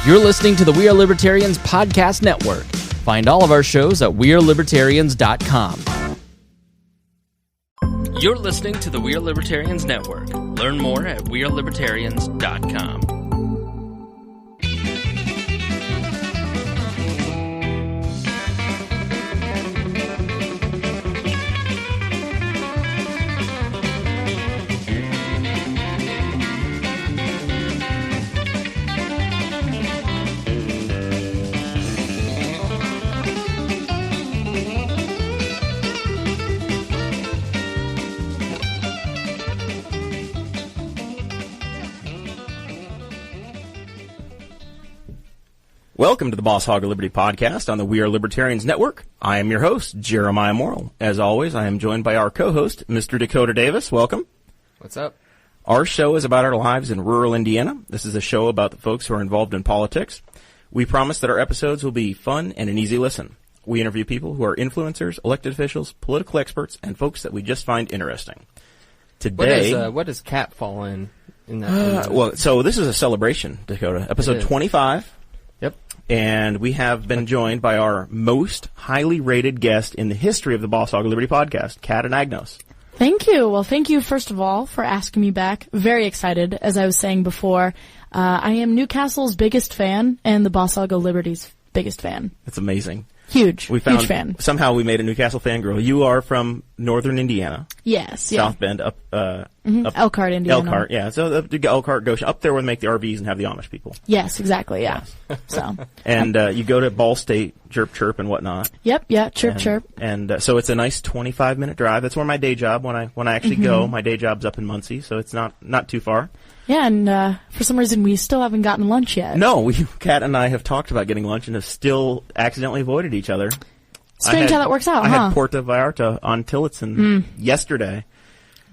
You're listening to the We Are Libertarians Podcast Network. Find all of our shows at wearelibertarians.com. You're listening to the We Are Libertarians Network. Learn more at wearelibertarians.com. Welcome to the Boss Hog of Liberty podcast on the We Are Libertarians Network. I am your host, Jeremiah Morrell. As always, I am joined by our co-host, Mr. Dakota Davis. Welcome. What's up? Our show is about our lives in rural Indiana. This is a show about the folks who are involved in politics. We promise that our episodes will be fun and an easy listen. We interview people who are influencers, elected officials, political experts, and folks that we just find interesting. Today, what does Cat fall in that? Well, so this is a celebration, Dakota. Episode 25. Yep. And we have been joined by our most highly rated guest in the history of the Boss Hog of Liberty podcast, Kat Anagnos. Thank you. Well, thank you, first of all, for asking me back. Very excited, as I was saying before. I am Newcastle's biggest fan and the Boss Hog of Liberty's biggest fan. That's amazing. Huge Huge fan. Somehow we made a Newcastle fangirl. You are from northern Indiana. Yes, yeah. South Bend, up Elkhart, Indiana. Elkhart, yeah. So Elkhart, Goshen, up there where they make the RVs and have the Amish people. Yes, exactly, yeah. So. And you go to Ball State, chirp and whatnot. Yep, yeah, chirp. And so it's a nice 25-minute drive. That's where my day job, when I actually go, my day job's up in Muncie, so it's not too far. Yeah, and for some reason we still haven't gotten lunch yet. No, Kat and I have talked about getting lunch and have still accidentally avoided each other. Strange how that works out, I had Porta Vallarta on Tillotson yesterday.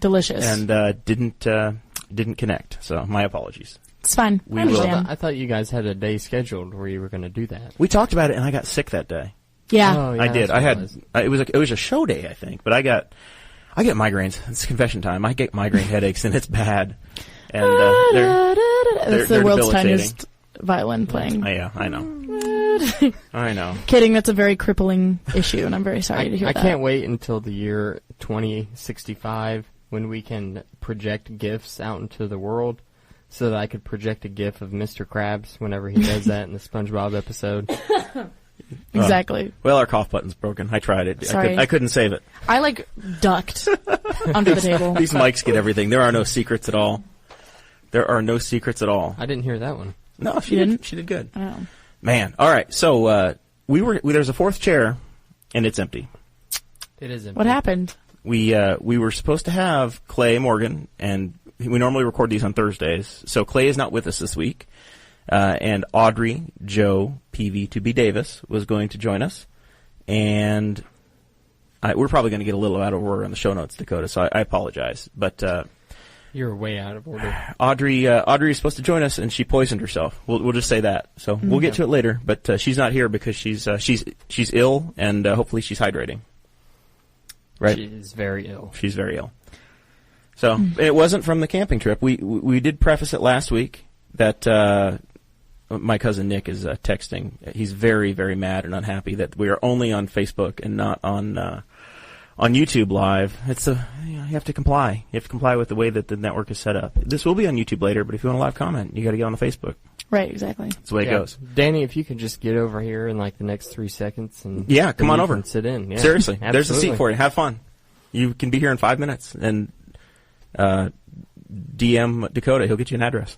Delicious. And didn't connect, so my apologies. It's fine. We will. I thought you guys had a day scheduled where you were going to do that. We talked about it, and I got sick that day. Yeah. Oh, yeah, I did. It was a show day, I think, but I get migraines. It's confession time. I get migraine headaches, and it's bad. And it's the world's tiniest violin playing. Yeah, I know. I know. Kidding, that's a very crippling issue, and I'm very sorry to hear that. I can't wait until the year 2065 when we can project GIFs out into the world so that I could project a GIF of Mr. Krabs whenever he does that in the SpongeBob episode. Exactly. Well, our cough button's broken. I tried it. Sorry. I couldn't save it. I, ducked under the table. These mics get everything. There are no secrets at all. There are no secrets at all. I didn't hear that one. No, she didn't. She did good. Oh. Man. All right. So there's a fourth chair, and it's empty. It is empty. What happened? We were supposed to have Clay Morgan, and we normally record these on Thursdays. So Clay is not with us this week, and Audrey Jo Peavie to be Davis was going to join us, and we're probably going to get a little out of order on the show notes, Dakota. So I apologize, but. You're way out of order. Audrey is supposed to join us, and she poisoned herself. We'll just say that. So we'll get to it later. But she's not here because she's ill, and hopefully she's hydrating. Right? She's very ill. She's very ill. So it wasn't from the camping trip. We did preface it last week that my cousin Nick is texting. He's very, very mad and unhappy that we are only on Facebook and not on YouTube Live. It's you have to comply. You have to comply with the way that the network is set up. This will be on YouTube later, but if you want a live comment, you got to get on the Facebook. Right, exactly. That's the way it goes. Danny, if you could just get over here in like the next 3 seconds and come on over and sit in. Yeah, seriously, absolutely. There's a seat for you. Have fun. You can be here in 5 minutes, and DM Dakota. He'll get you an address.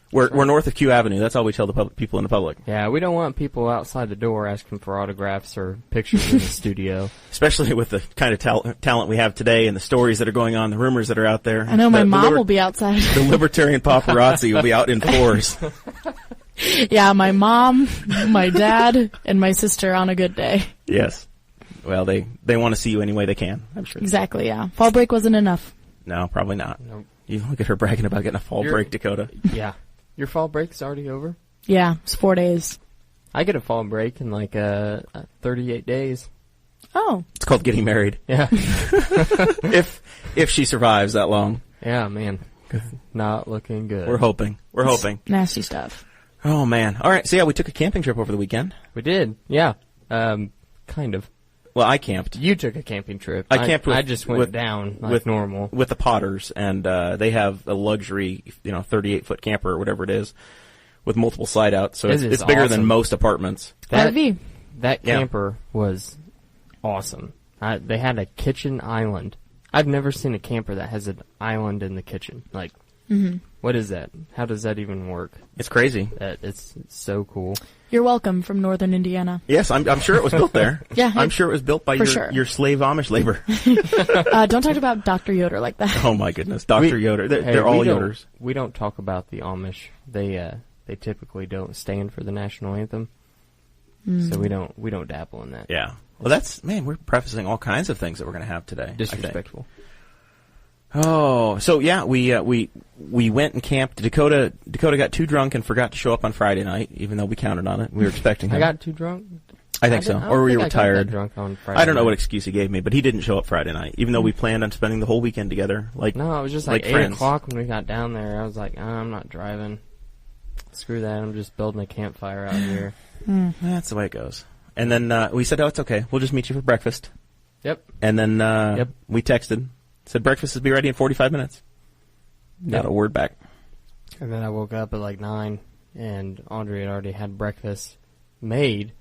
We're north of Q Avenue. That's all we tell the people in the public. Yeah, we don't want people outside the door asking for autographs or pictures in the studio. Especially with the kind of talent we have today and the stories that are going on, the rumors that are out there. I know my mom will be outside. The libertarian paparazzi will be out in force. Yeah, my mom, my dad, and my sister on a good day. Yes. Well, they want to see you any way they can, I'm sure. Exactly, yeah. Fall break wasn't enough. No, probably not. Nope. You look at her bragging about getting a fall break, Dakota. Yeah. Your fall break's already over? Yeah, it's 4 days. I get a fall break in like 38 days. Oh. It's called getting married. Yeah. If she survives that long. Yeah, man. Not looking good. We're hoping. Nasty stuff. Oh, man. All right, so yeah, we took a camping trip over the weekend. We did, yeah. Kind of. Well, I camped. You took a camping trip. I camped I just went down like normal. With the Potters, and they have a luxury, 38-foot camper or whatever it is, with multiple slide outs. So it's bigger than most apartments. That camper was awesome. They had a kitchen island. I've never seen a camper that has an island in the kitchen. Like, what is that? How does that even work? It's crazy. It's so cool. You're welcome from northern Indiana. Yes, I'm sure it was built there. Yeah, I'm sure it was built by your slave Amish labor. Don't talk about Dr. Yoder like that. Oh my goodness, Dr. Yoder. They're all Yoders. We don't talk about the Amish. They typically don't stand for the national anthem, so we don't dabble in that. Yeah. Well, we're prefacing all kinds of things that we're going to have today. Disrespectful. Oh, so yeah, we went and camped. Dakota got too drunk and forgot to show up on Friday night, even though we counted on it. We were expecting him. I got too drunk? I think so. Or were you retired? Drunk on Friday I don't know night. what excuse he gave me, but he didn't show up Friday night, even though we planned on spending the whole weekend together. No, it was just like 8 friends. o'clock when we got down there. I was like, I'm not driving. Screw that. I'm just building a campfire out here. That's the way it goes. And then we said, oh, it's okay. We'll just meet you for breakfast. Yep. And then we texted. Said breakfast will be ready in 45 minutes. Not a word back. And then I woke up at like 9, and Audrey had already had breakfast made,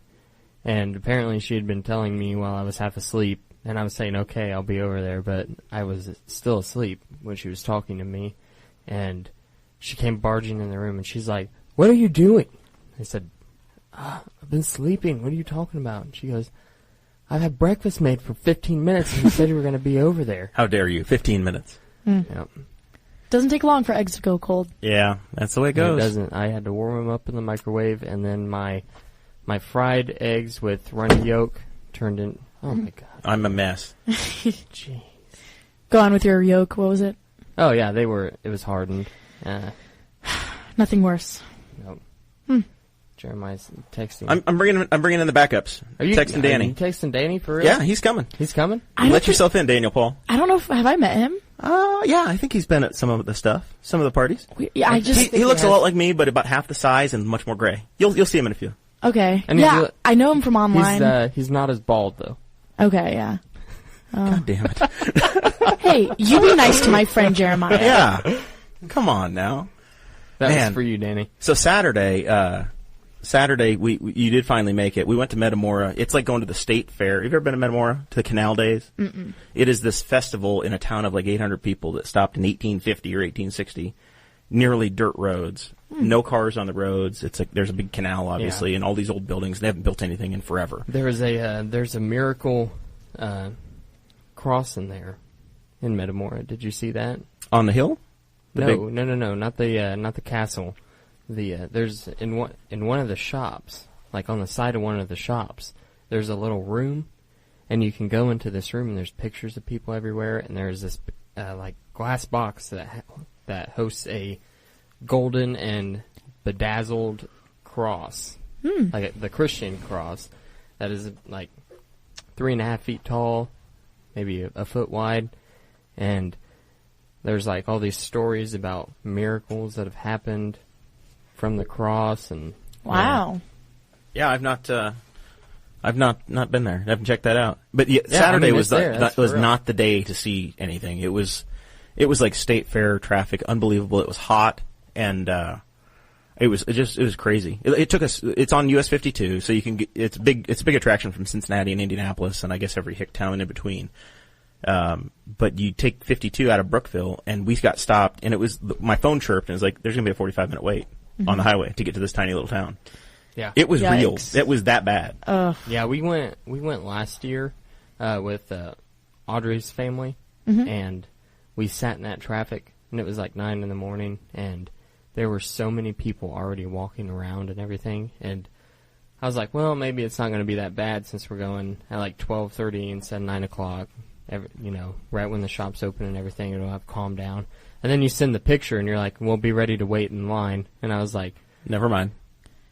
and apparently she had been telling me while I was half asleep, and I was saying, okay, I'll be over there, but I was still asleep when she was talking to me, and she came barging in the room, and she's like, what are you doing? I said, I've been sleeping. What are you talking about? And she goes, I've had breakfast made for 15 minutes, and you said you were going to be over there. How dare you? 15 minutes. Yep. Doesn't take long for eggs to go cold. Yeah, that's the way it goes. It doesn't. I had to warm them up in the microwave, and then my fried eggs with runny yolk turned in. Oh my god! I'm a mess. Jeez. Go on with your yolk. What was it? Oh yeah, they were. It was hardened. Nothing worse. Nope. Jeremiah's texting. I'm bringing in the backups. Are you texting Danny? Are you texting Danny for real? Yeah, he's coming. He's coming. Let yourself in, Daniel Paul. I don't know if have I met him. Yeah, I think he's been at some of the stuff, some of the parties. He looks a lot like me, but about half the size and much more gray. You'll see him in a few. Okay. And yeah, I know him from online. He's not as bald though. Okay, yeah. God damn it. Hey, you be nice to my friend Jeremiah. Yeah. Come on now. That was for you, Danny. So Saturday, you did finally make it. We went to Metamora. It's like going to the state fair. Have you ever been to Metamora? To the Canal Days? Mm-mm. It is this festival in a town of like 800 people that stopped in 1850 or 1860. Nearly dirt roads. No cars on the roads. It's like there's a big canal, obviously, and all these old buildings. They haven't built anything in forever. There's a miracle cross in there in Metamora. Did you see that? On the hill? No, not the castle. There's in one of the shops, like on the side of one of the shops, there's a little room, and you can go into this room, and there's pictures of people everywhere, and there's this like glass box that hosts a golden and bedazzled cross, like the Christian cross, that is like 3.5 feet tall, maybe a foot wide, and there's like all these stories about miracles that have happened from the cross. And wow. Yeah, I've not been there. I haven't checked that out. But Saturday was not the day to see anything. It was like state fair traffic, unbelievable. It was hot, and it was crazy. It took us. It's on US 52, so you can get, it's a big attraction from Cincinnati and Indianapolis, and I guess every hick town in between. But you take 52 out of Brookville, and we got stopped, and my phone chirped, and it was like, there's gonna be a 45-minute wait on the highway to get to this tiny little town. Yeah, it was Yikes. real. It was that bad. Yeah, we went last year with Audrey's family, and we sat in that traffic, and it was like 9 in the morning, and there were so many people already walking around and everything, and I was like, well, maybe it's not going to be that bad since we're going at like 12:30 instead of 9 o'clock. Right when the shop's open and everything, it'll have calmed down. And then you send the picture, and you're like, we'll be ready to wait in line. And I was like, never mind.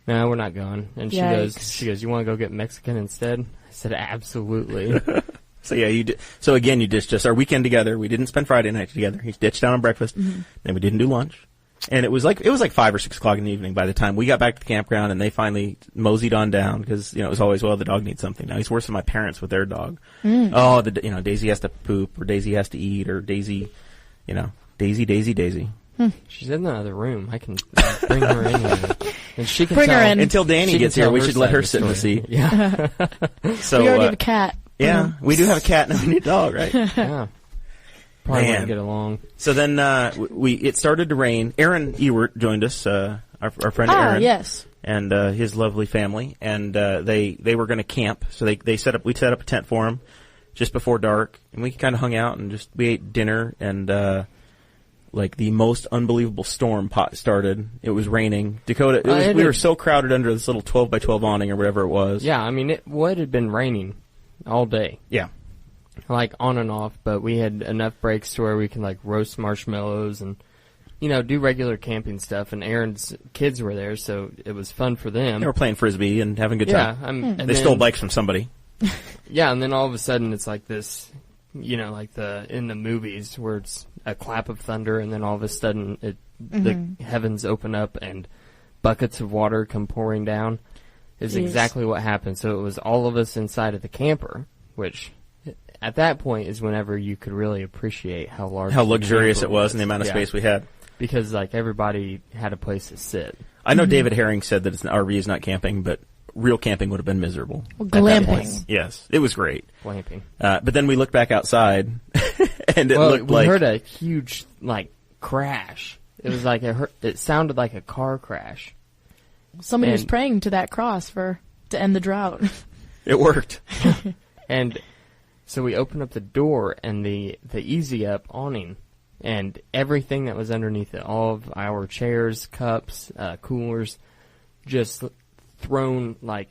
No, we're not going. And she goes, you want to go get Mexican instead? I said, absolutely. So yeah, you did. So again, you ditched us our weekend together. We didn't spend Friday night together. He ditched out on breakfast. Then we didn't do lunch. And it was like 5 or 6 o'clock in the evening by the time we got back to the campground, and they finally moseyed on down because it was always, well, the dog needs something. Now he's worse than my parents with their dog. Oh, Daisy has to poop, or Daisy has to eat, or Daisy, Daisy. She's in the other room. I can bring her in here. And she can Bring her tell, in. Until Danny gets here, we should let her sit in the story. seat. Yeah. So We already have a cat. yeah, we do have a cat and we need a dog, right? Yeah. Probably Man. wouldn't get along. So then it started to rain. Aaron Ewert joined us, our friend Aaron. Yes. And his lovely family, and they were going to camp. So we set up a tent for them just before dark, and we kind of hung out and we ate dinner, and like the most unbelievable storm started. It was raining. Dakota, we were so crowded under this little 12 by 12 awning or whatever it was. Yeah, I mean, it had been raining all day. Yeah. Like on and off, but we had enough breaks to where we can like roast marshmallows and do regular camping stuff. And Aaron's kids were there, so it was fun for them. They were playing frisbee and having a good time. Yeah, They stole bikes from somebody. Yeah, and then all of a sudden it's like this, like in the movies where it's a clap of thunder, and then all of a sudden the heavens open up and buckets of water come pouring down. Is exactly what happened. So it was all of us inside of the camper, which at that point is whenever you could really appreciate how luxurious it was and the amount of space we had. Because like everybody had a place to sit. I know David Herring said that an RV is not camping, but real camping would have been miserable. Well, glamping. Yes, it was great. Glamping. But then we looked back outside, and we heard a huge crash. It was like it sounded like a car crash. Somebody was praying to that cross to end the drought. It worked. And so we opened up the door and the Easy Up awning, and everything that was underneath it, all of our chairs, cups, coolers, just thrown like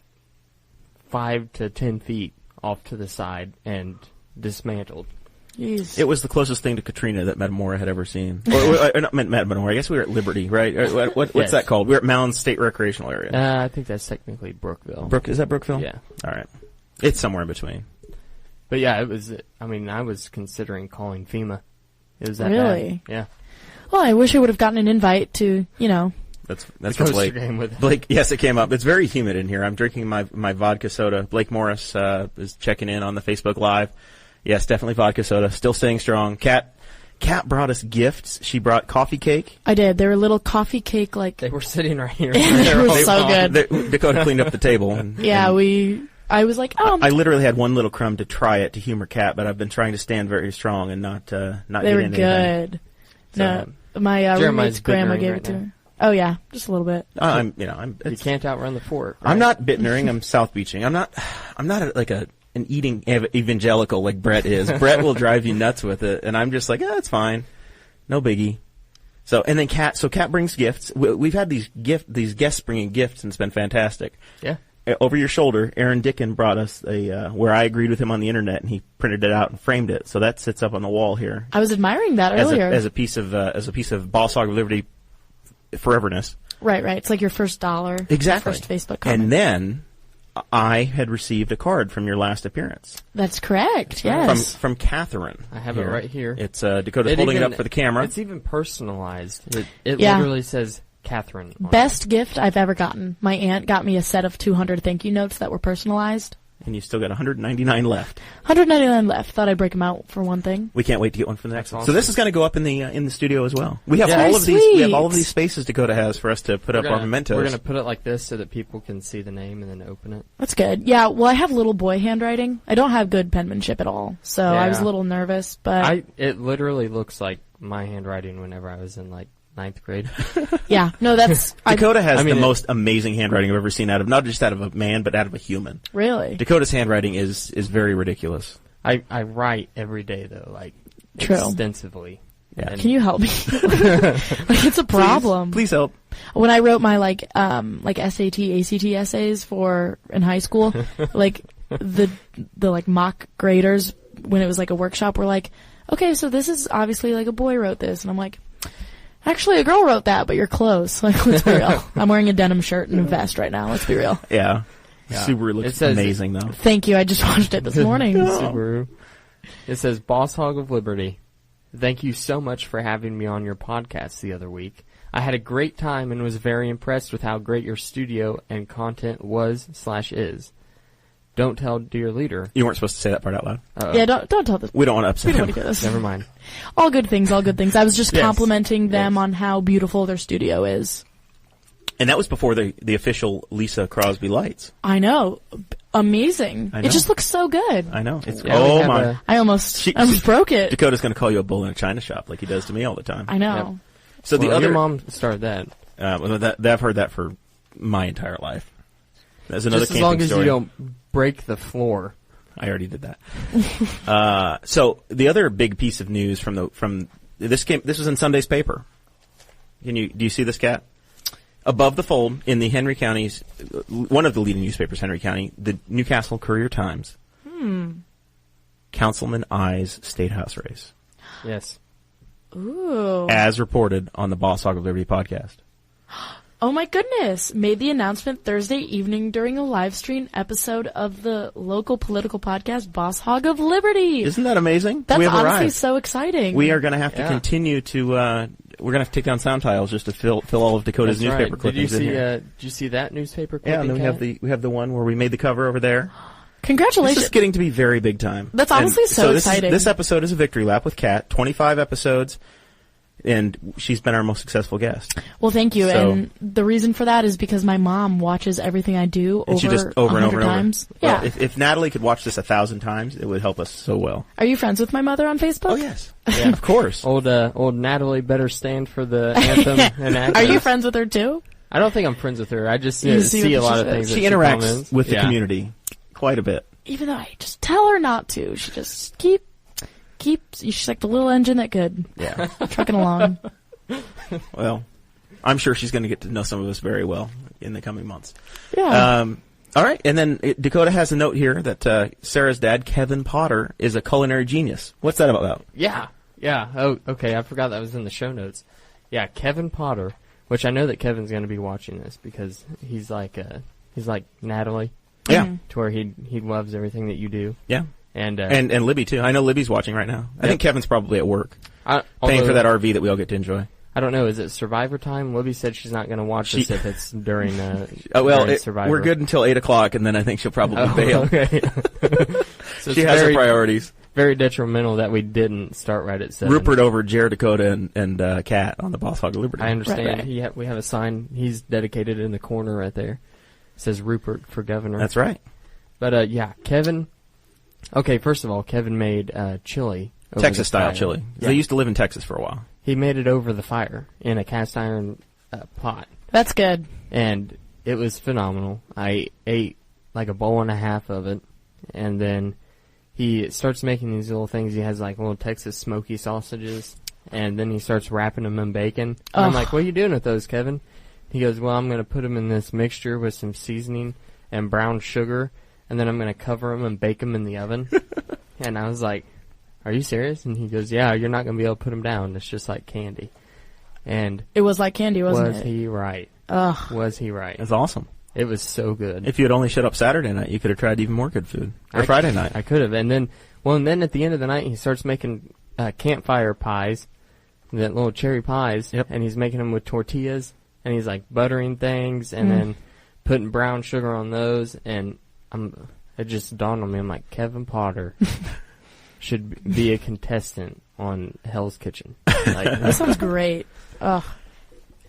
5 to 10 feet off to the side and dismantled. Jeez. It was the closest thing to Katrina that Metamora had ever seen. Or not Metamora. I guess we were at Liberty, right? What's that called? We were at Mounds State Recreational Area. I think that's technically Brookville. Is that Brookville? Yeah. All right. It's somewhere in between. But yeah, it was. I mean, I was considering calling FEMA. It was that really? bad. Yeah. Well, I wish I would have gotten an invite to, That's for Blake. Blake, yes, it came up. It's very humid in here. I'm drinking my vodka soda. Blake Morris is checking in on the Facebook Live. Yes, definitely vodka soda. Still staying strong. Kat brought us gifts. She brought coffee cake. I did. They were little coffee cake They were sitting right here. They were so good. Dakota cleaned up the table. I was like, I literally had one little crumb to try it to humor Kat, but I've been trying to stand very strong and not they get were into good. anything. No, my roommate's grandma gave it to now. her. Oh yeah, just a little bit. You can't outrun the fort. Right? I'm not Bittnering. I'm South Beaching. I'm not an eating evangelical like Brett is. Brett will drive you nuts with it, and I'm just like, it's fine, no biggie. So and then Kat brings gifts. We've had these guests bringing gifts, and it's been fantastic. Yeah. Over your shoulder, Aaron Dickin brought us where I agreed with him on the internet, and he printed it out and framed it. So that sits up on the wall here. I was admiring that earlier as a piece of Boss Hog of Liberty foreverness. Right. It's like your first $1. Exactly. First Facebook comment. And then I had received a card from your last appearance. That's correct. Yes. From Catherine. I have it right here. It's Dakota's holding it up for the camera. It's even personalized. It literally says Catherine. Best gift I've ever gotten. My aunt got me a set of 200 thank you notes that were personalized. And you still got 199 left. 199 left. Thought I'd break them out for one thing. We can't wait to get one for the next one. Awesome. So this is going to go up in the studio as well. We have all of these. We have all of these spaces Dakota has for us to put up our mementos. We're going to put it like this so that people can see the name and then open it. That's good. Yeah. Well, I have little boy handwriting. I don't have good penmanship at all, so I was a little nervous. But it literally looks like my handwriting whenever I was in like 9th grade. Yeah. No, that's Dakota has the most amazing handwriting I've ever seen not just out of a man, but out of a human. Really? Dakota's handwriting is very ridiculous. I write every day though, like True. Extensively. Yeah. Can you help me? Like it's a problem. Please help. When I wrote my like SAT, ACT essays in high school, like the like mock graders when it was like a workshop were like, okay, so this is obviously like a boy wrote this, and I'm like, actually, a girl wrote that, but you're close. Like, let's be real. I'm wearing a denim shirt and a vest right now. Let's be real. Yeah. Subaru looks amazing, though. Thank you. I just watched it this morning. Subaru. It says, Boss Hog of Liberty. Thank you so much for having me on your podcast the other week. I had a great time and was very impressed with how great your studio and content was/is. Don't tell dear leader. You weren't supposed to say that part out loud. Uh-oh. Yeah, don't tell this. We don't want to upset We don't him. want to get this. Never mind. All good things, all good things. I was just Yes. complimenting them Yes. on how beautiful their studio is. And that was before the official Lisa Crosby lights. I know. Amazing. I know. It just looks so good. I know. It's Yeah, we oh have my. I almost She- broke it. Dakota's going to call you a bull in a china shop like he does to me all the time. I know. So the Well, other your mom started that. well, I've heard that for my entire life. That's another Just as camping long as story. you don't break the floor. I already did that. So the other big piece of news from this was in Sunday's paper. Do you see this, Kat? Above the fold in the Henry County's one of the leading newspapers, Henry County, the Newcastle Courier-Times. Councilman Eyes State House race, Yes. Ooh. as reported on the Boss Hog of Liberty podcast. Oh my goodness. Made the announcement Thursday evening during a live stream episode of the local political podcast, Boss Hog of Liberty. Isn't that amazing? That's we have honestly arrived. so exciting. We are going to have to Yeah. continue to. We're going to have to take down sound tiles just to fill all of Dakota's That's newspaper right. clippings Did in you see? here. Did you see that newspaper Yeah, clipping? and then we have the one where we made the cover over there. This Congratulations. is getting to be very big time. That's honestly so exciting. This episode is a victory lap with Kat. 25 episodes, and she's been our most successful guest. Well, thank you. So- And the reason for that is because my mom watches everything I do And she just over and over 100 and over. times. Well, Yeah. if Natalie could watch this 1,000 times, it would help us so well. Are you friends with my mother on Facebook? Oh yes, of course. Old Natalie better stand for the anthem and Anagnos. Are you friends with her too? I don't think I'm friends with her. I just You see see a what lot she of says. things. She that interacts comments. with the Yeah. community quite a bit. Even though I just tell her not to. She just she's like the little engine that could. Yeah. Trucking along. Well, I'm sure she's going to get to know some of us very well in the coming months. Yeah. All right, and then Dakota has a note here that Sarah's dad, Kevin Potter, is a culinary genius. What's that about? Yeah. Oh, okay. I forgot that was in the show notes. Yeah, Kevin Potter, which I know that Kevin's going to be watching this because he's like Natalie, Yeah, Mhm. to where he loves everything that you do. yeah, And and Libby too. I know Libby's watching right now. I think Kevin's probably at work paying although, for that RV that we all get to enjoy. I don't know. Is it Survivor time? Libby said she's not going to watch this if it's during during Survivor. we're good until 8:00, and then I think she'll probably bail. Okay. So She it's has her very, priorities. very detrimental that we didn't start right at 7. Rupert over Jared, Dakota, and Kat on the Boss Hog of Liberty. I understand. Right. We have a sign. He's dedicated in the corner right there. It says Rupert for governor. That's right. But yeah, Kevin. Okay, first of all, Kevin made chili. over Texas the style fire. chili. Yeah. They used to live in Texas for a while. He made it over the fire in a cast iron pot, That's good. and it was phenomenal. I ate like a bowl and a half of it, and then he starts making these little things. He has like little Texas smoky sausages, and then he starts wrapping them in bacon. And I'm Ugh. like, "What are you doing with those, Kevin?" He goes, "Well, I'm going to put them in this mixture with some seasoning and brown sugar, and then I'm going to cover them and bake them in the oven." And I was like, "Are you serious?" And he goes, "Yeah, you're not going to be able to put them down. It's just like candy." And It was like candy, wasn't was it? he right? Ugh. Was he right? That's awesome. It was so good. If you had only shut up Saturday night, you could have tried even more good food. Or Friday night. I could have. And then at the end of the night, he starts making campfire pies, that little cherry pies, Yep. and he's making them with tortillas, and he's like buttering things, and then putting brown sugar on those, and it just dawned on me. I'm like, Kevin Potter should be a contestant on Hell's Kitchen. Like, That sounds great. Ugh.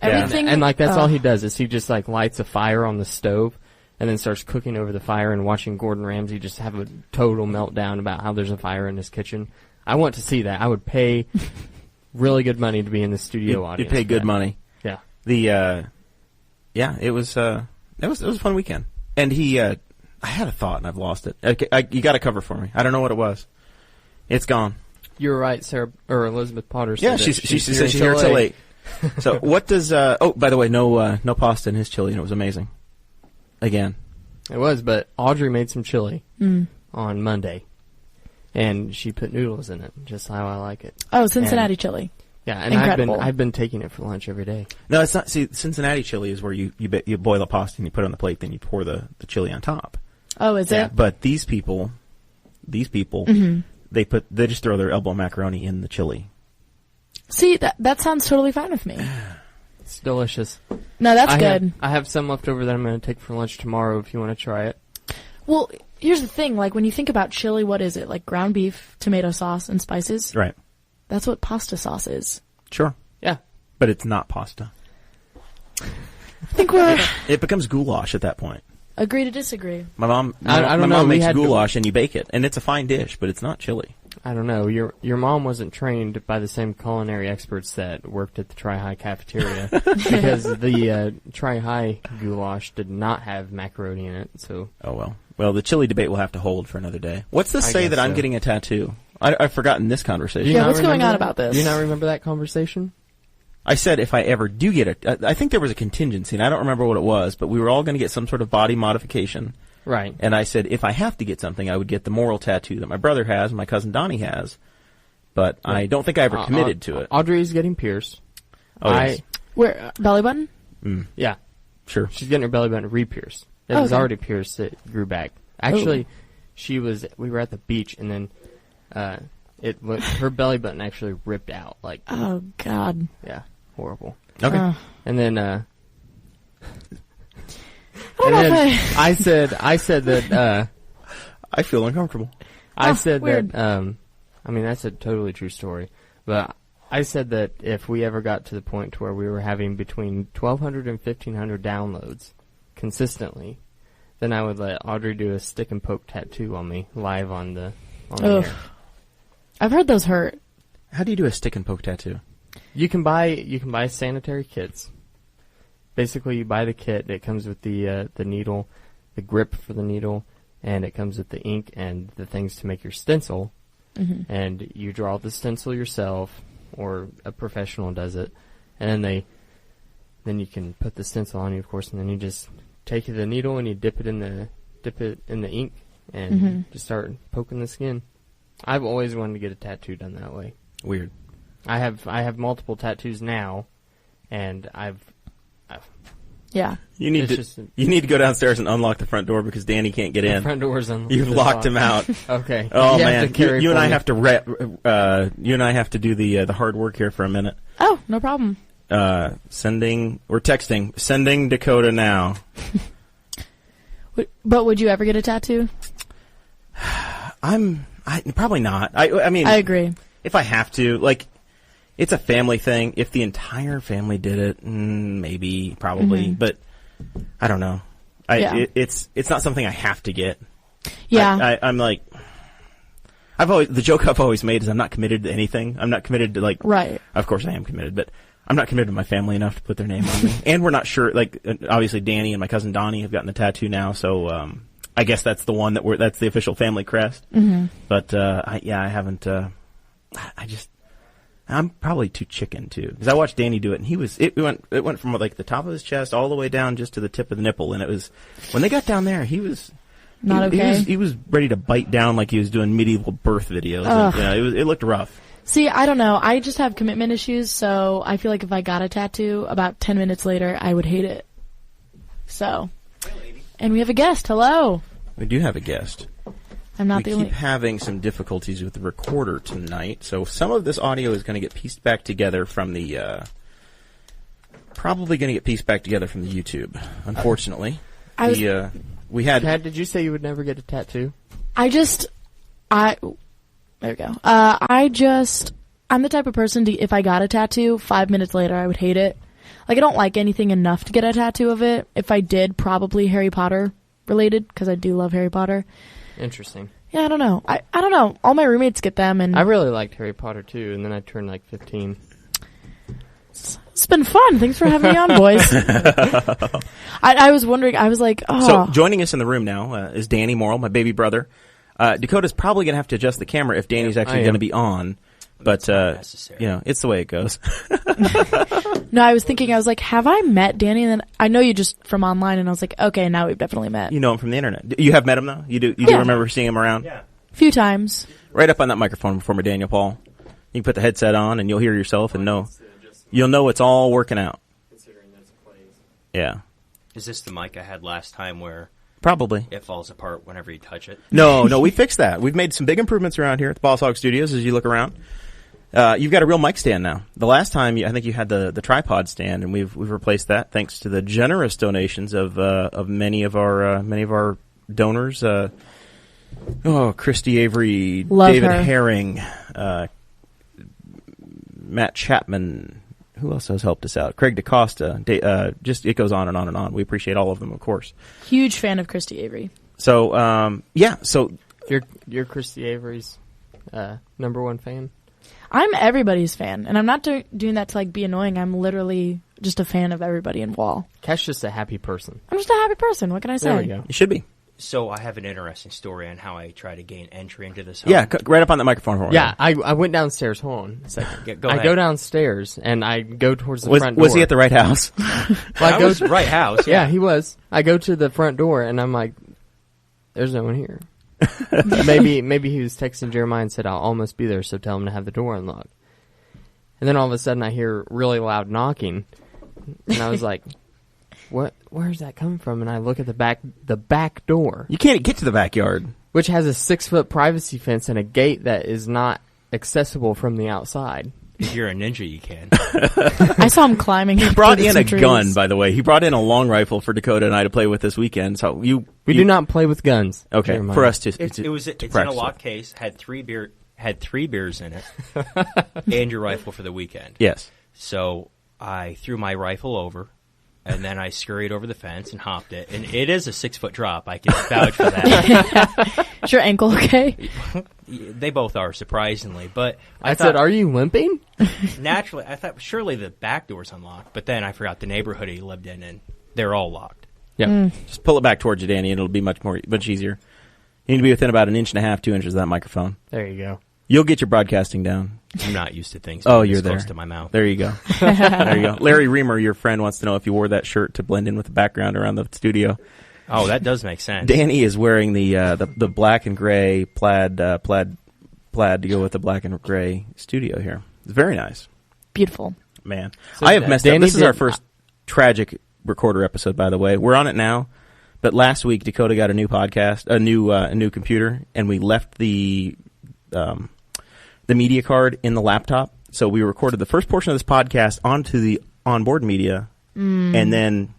Yeah. Everything. and like that's all ugh. he does is he just like lights a fire on the stove and then starts cooking over the fire and watching Gordon Ramsay just have a total meltdown about how there's a fire in his kitchen. I want to see that. I would pay really good money to be in the studio audience. You'd pay for good that. money. Yeah. It was a fun weekend. And I had a thought and I've lost it. You got to cover for me. I don't know what it was. It's gone. You were right, Sarah or Elizabeth Potter. Yeah, said she said she's here till late. So what does? Oh, by the way, no pasta in his chili, and it was amazing. Again, It was, but Audrey made some chili on Monday, and she put noodles in it, just how I like it. Oh, Cincinnati chili. Yeah, and Incredible. I've been taking it for lunch every day. no, it's not. See, Cincinnati chili is where you boil the pasta and you put it on the plate, then you pour the chili on top. Oh, is it? But these people, they just throw their elbow macaroni in the chili. See, that sounds totally fine with me. It's delicious. No, that's good. I have some left over that I'm going to take for lunch tomorrow if you want to try it. Well, here's the thing. Like, when you think about chili, what is it? Like ground beef, tomato sauce, and spices? Right. That's what pasta sauce is. Sure. Yeah. But it's not pasta. I think we're... It becomes goulash at that point. Agree to disagree. My mom makes goulash and you bake it, and it's a fine dish, but it's not chili. I don't know. Your mom wasn't trained by the same culinary experts that worked at the Tri-High cafeteria because the Tri-High goulash did not have macaroni in it. So. Oh well. Well, the chili debate will have to hold for another day. What's this say that I'm getting a tattoo? I've forgotten this conversation. Yeah, what's going on about this? Do you not remember that conversation? I said if I ever do get it, I think there was a contingency, and I don't remember what it was, but we were all going to get some sort of body modification. Right. And I said if I have to get something, I would get the Morrell tattoo that my brother has and my cousin Donnie has. But I don't think I ever committed to it. Audrey's getting pierced. Oh, yes. Where? Belly button? Yeah. Sure. She's getting her belly button re-pierced. It was already pierced. It grew back. Actually, we were at the beach, and then her belly button actually ripped out. Like, oh, God. Yeah. Horrible. Okay. And then, I said that, I feel uncomfortable. I said weird. that, that's a totally true story, but I said that if we ever got to the point to where we were having between 1,200 and 1,500 downloads consistently, then I would let Audrey do a stick and poke tattoo on me live on the air. I've heard those hurt. How do you do a stick and poke tattoo? You can buy sanitary kits. Basically, you buy the kit. It comes with the needle, the grip for the needle, and it comes with the ink and the things to make your stencil. Mm-hmm. And you draw the stencil yourself, or a professional does it, and then you can put the stencil on you, of course, and then you just take the needle and you dip it in the ink and just start poking the skin. I've always wanted to get a tattoo done that way. Weird. I have multiple tattoos now, and Yeah. You need to go downstairs and unlock the front door because Danny can't get in. The front door's unlocked. You've locked him out. Okay. Oh man, you and I have to do the hard work here for a minute. Oh, no problem. We're texting, sending Dakota now. But would you ever get a tattoo? Probably not. I mean, I agree. If I have to, like, it's a family thing. If the entire family did it, maybe, probably, but I don't know. It's not something I have to get. Yeah. I'm like, the joke I've always made is I'm not committed to anything. I'm not committed to, like, right. Of course I am committed, but I'm not committed to my family enough to put their name on me. And we're not sure, like, obviously Danny and my cousin Donnie have gotten the tattoo now, so, I guess that's the one that's the official family crest. Mm-hmm. But, I haven't, I'm probably too chicken too, because I watched Danny do it, and it went from like the top of his chest all the way down just to the tip of the nipple, and it was when they got down there, he was he was ready to bite down like he was doing medieval birth videos. And, it looked rough. See, I don't know. I just have commitment issues, so I feel like if I got a tattoo, about 10 minutes later, I would hate it. So, and we have a guest. Hello. We do have a guest. I'm not the only. We keep having some difficulties with the recorder tonight, so some of this audio is going to get pieced back together from the probably going to get pieced back together from the YouTube. Unfortunately, we had. Dad, did you say you would never get a tattoo? There we go. I'm the type of person if I got a tattoo, 5 minutes later I would hate it. Like, I don't like anything enough to get a tattoo of it. If I did, probably Harry Potter related, because I do love Harry Potter. Interesting. Yeah, I don't know. I don't know. All my roommates get them, and I really liked Harry Potter too, and then I turned like 15. It's been fun. Thanks for having me on, boys. I was wondering. I was like, oh. So joining us in the room now is Danny Morrell, my baby brother. Dakota's probably going to have to adjust the camera if Danny's actually going to be on, but it's the way it goes. No, I was thinking, I was like, have I met Danny? And then I know you just from online, and I was like, okay, now we've definitely met. You know him from the internet. You have met him, though? You do remember seeing him around? Yeah. A few times. Right up on that microphone, former Daniel Paul. You can put the headset on, and you'll hear yourself, and you'll know it's all working out. Considering that's plays. Yeah. Is this the mic I had last time where probably it falls apart whenever you touch it? No, we fixed that. We've made some big improvements around here at the Boss Hog Studios as you look around. You've got a real mic stand now. The last time, I think you had the tripod stand, and we've replaced that thanks to the generous donations of many of our donors. Christy Avery, Love David her. Herring, Matt Chapman. Who else has helped us out? Craig DaCosta. Just it goes on and on and on. We appreciate all of them, of course. Huge fan of Christy Avery. So So You're Christy Avery's number one fan. I'm everybody's fan, and I'm not doing that to like be annoying. I'm literally just a fan of everybody in Wall. Cash just a happy person. I'm just a happy person. What can I say? There we go. you should be. So I have an interesting story on how I try to gain entry into this home. Yeah, right up on that microphone for me. Yeah, I went downstairs. Hold on a second. Yeah, go I ahead. go downstairs and I go towards the front door. Was he at the right house? Well, I was right house. Yeah, he was. I go to the front door and I'm like, "There's no one here." maybe he was texting Jeremiah and said, "I'll almost be there, so tell him to have the door unlocked." And then all of a sudden I hear really loud knocking, and I was like, "What? Where's that coming from?" And I look at the back door, You can't get to the backyard. which has a 6-foot privacy fence and a gate that is not accessible from the outside. If you're a ninja, you can. I saw him climbing. He brought through in some a trees. gun, by the way. He brought in a long rifle for Dakota and I to play with this weekend. So We do not play with guns. Okay, Jeremiah. for us to. It's in a practice locked case. Had three beers in it, and your rifle for the weekend. Yes. So I threw my rifle over, and then I scurried over the fence and hopped it. And it is a 6-foot drop. I can vouch for that. Is your ankle okay? They both are, surprisingly. But I said, "Are you limping?" naturally, I thought surely the back door's unlocked. But then I forgot the neighborhood he lived in, and they're all locked. Yeah. Just pull it back towards you, Danny, and it'll be much easier. You need to be within about 1.5 inches, 2 inches of that microphone. There you go. You'll get your broadcasting down. I'm not used to things Oh, being you're this close there. to my mouth. There you go. There you go. Larry Reamer, your friend, wants to know if you wore that shirt to blend in with the background around the studio. Oh, that does make sense. Danny is wearing the black and gray plaid to go with the black and gray studio here. It's very nice. Beautiful. Man, So I have messed up. Danny This is our did- first tragic recorder episode, by the way. We're on it now, but last week Dakota got a new a new computer, and we left the media card in the laptop. So we recorded the first portion of this podcast onto the onboard media, and then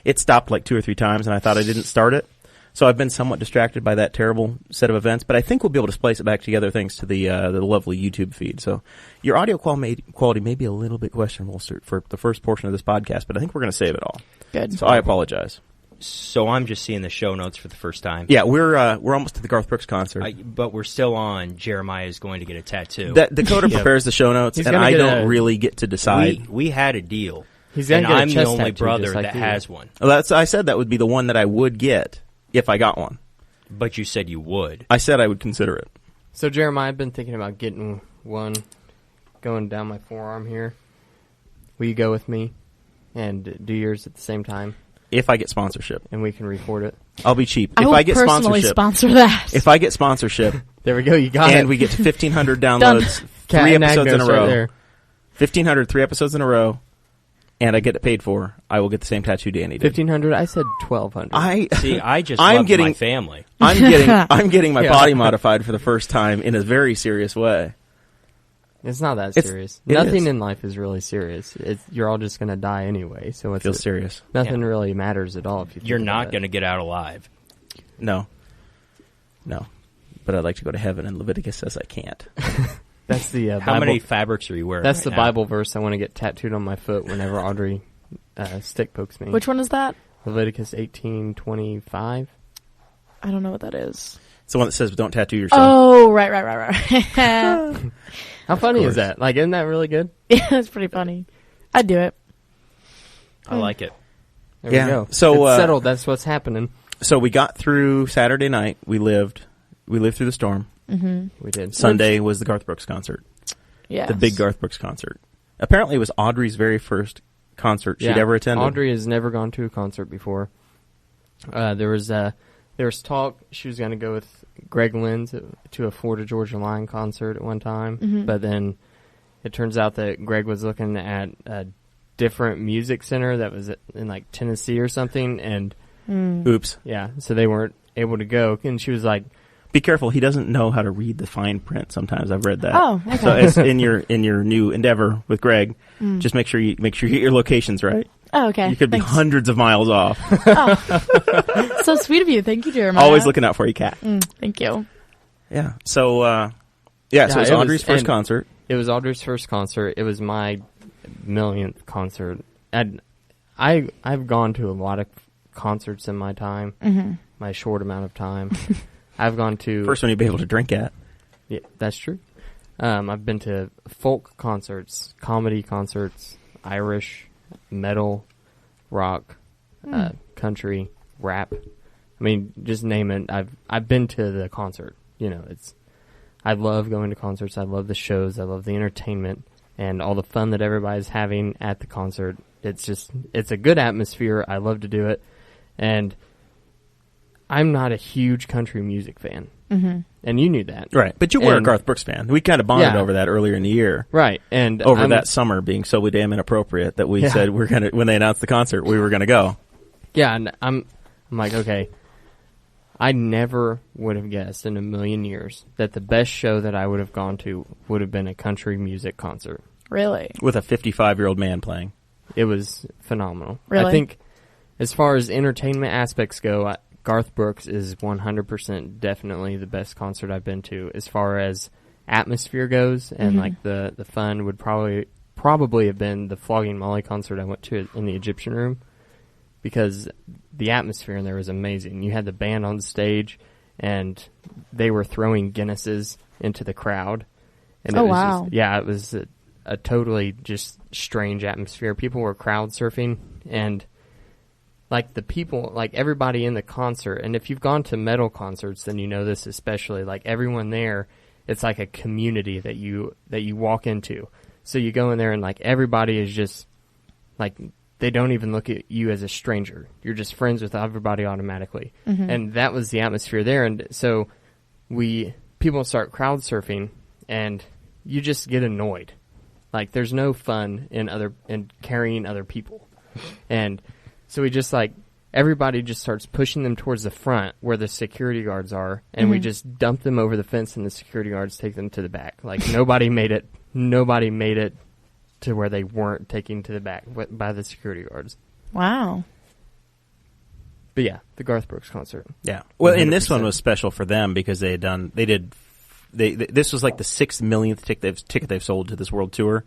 it stopped like 2 or 3 times, and I thought I didn't start it. So I've been somewhat distracted by that terrible set of events, but I think we'll be able to splice it back together thanks to the lovely YouTube feed. So your audio quality may be a little bit questionable for the first portion of this podcast, but I think we're going to save it all. Good. So I apologize. So I'm just seeing the show notes for the first time. Yeah, we're almost to the Garth Brooks concert. But we're still on Jeremiah is going to get a tattoo. Dakota prepares the show notes, He's and gonna I get don't a- really get to decide. we had a deal. He's gonna and get a I'm the chest only tattoo, brother just like that you. has one. Well, I said that would be the one that I would get if I got one. But you said you would. I said I would consider it. So Jeremiah, I've been thinking about getting one going down my forearm here. Will you go with me and do yours at the same time, If I get sponsorship, and we can record it? I'll be cheap. I If will I get personally sponsorship, sponsor that. if I get sponsorship, There we go. You got it. and we get to 1,500 downloads, Cat 3 and episodes in a Anagnos right row, there. 1,500, 3 episodes in a row, and I get it paid for, I will get the same tattoo Danny did. 1,500. I said 1,200. See, I just I'm love getting- my family. I'm getting my Yeah. body modified for the first time in a very serious way. It's not that It's- serious. it Nothing is. in life is really serious. You're all just gonna die anyway. So it's Feels serious. nothing Yeah. really matters at all. If you think You're about not it. going to get out alive. No. But I'd like to go to heaven, and Leviticus says I can't. That's the How Bible. many fabrics are you wearing? That's right the now? Bible verse I want to get tattooed on my foot whenever Audrey stick pokes me. Which one is that? Leviticus 18:25. I don't know what that is. It's the one that says don't tattoo yourself. Oh, right. How funny course. is that? Like, isn't that really good? Yeah, that's pretty funny. I'd do it. I like it. There Yeah, we go. so, it's settled. That's what's happening. So we got through Saturday night. We lived through the storm. We did. Sunday was the Garth Brooks concert. Yeah. The big Garth Brooks concert. Apparently it was Audrey's very first concert she'd ever attended. Audrey has never gone to a concert before. There was talk she was going to go with Greg Lynn to a Florida Georgia Line concert at one time, but then it turns out that Greg was looking at a different music center that was in like Tennessee or something, and Oops. yeah, so they weren't able to go. And she was like, Be careful. He doesn't know how to read the fine print. Sometimes I've read that. Oh, okay. So as in your new endeavor with Greg, just make sure you get your locations right. Oh, okay. You could be Thanks. hundreds of miles off. So sweet of you. Thank you, Jeremiah. Always looking out for you, Kat. Thank you. Yeah. So so it was Audrey's first concert. It was Audrey's first concert. It was my millionth concert. I've gone to a lot of concerts in my time, my short amount of time. I've gone to First one you'd be able to drink at. Yeah, that's true. I've been to folk concerts, comedy concerts, Irish, metal, rock, country, rap. I mean, just name it. I've been to the concert. You know, I love going to concerts. I love the shows. I love the entertainment and all the fun that everybody's having at the concert. It's a good atmosphere. I love to do it. And I'm not a huge country music fan. And you knew that. Right. But you were a Garth Brooks fan. We kind of bonded over that earlier in the year. Right. And over that summer being so damn inappropriate that we said when they announced the concert, we were going to go. Yeah. And I'm like, okay, I never would have guessed in a million years that the best show that I would have gone to would have been a country music concert. Really? With a 55-year-old man playing. It was phenomenal. Really? I think as far as entertainment aspects go, Garth Brooks is 100% definitely the best concert I've been to. As far as atmosphere goes and like the fun would probably have been the Flogging Molly concert I went to in the Egyptian Room, because the atmosphere in there was amazing. You had the band on stage and they were throwing Guinnesses into the crowd. And it was it was a totally just strange atmosphere. People were crowd surfing, and like the people, like everybody in the concert, and if you've gone to metal concerts, then you know this especially, like everyone there, it's like a community that you walk into. So you go in there and like everybody is just like, they don't even look at you as a stranger. You're just friends with everybody automatically. And that was the atmosphere there. And so people start crowd surfing and you just get annoyed. Like there's no fun in carrying other people. And so we just like, everybody just starts pushing them towards the front where the security guards are, and we just dump them over the fence and the security guards take them to the back. Like nobody made it to where they weren't taken to the back by the security guards. Wow. But yeah, the Garth Brooks concert. Yeah. Well, 100%. and this one was special for them because this was like the 6 millionth ticket they've sold to this world tour.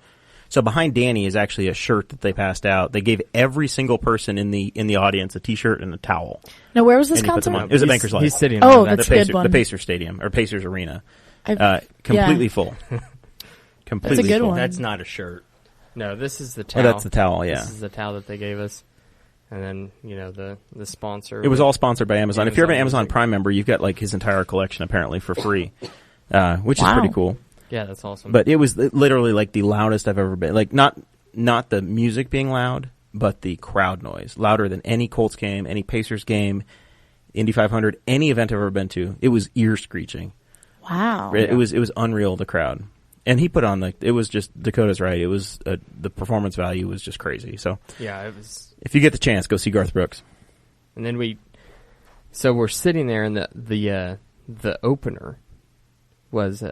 So behind Danny is actually a shirt that they passed out. They gave every single person in the audience a T-shirt and a towel. Now, where was this And he put them concert? on. It was at Bankers Life. He's sitting Oh, on that. that's a good one. The Pacers Stadium, or Pacers Arena. Completely full. Completely That's a good full. one. That's not a shirt. No, this is the Oh, towel. that's the towel, yeah. This is the towel that they gave us. And then, the sponsor. It was all sponsored by Amazon. If you're an Amazon Music. Prime member, you've got like his entire collection apparently for free, which is Wow. pretty cool. Yeah, that's awesome. But it was literally like the loudest I've ever been. Like not the music being loud, but the crowd noise. Louder than any Colts game, any Pacers game, Indy 500, any event I've ever been to. It was ear screeching. Wow. It was unreal, the crowd. And he put on it was just, Dakota's right. It was the performance value was just crazy. So yeah, it was. if you get the chance, go see Garth Brooks. And then we're sitting there, and the opener was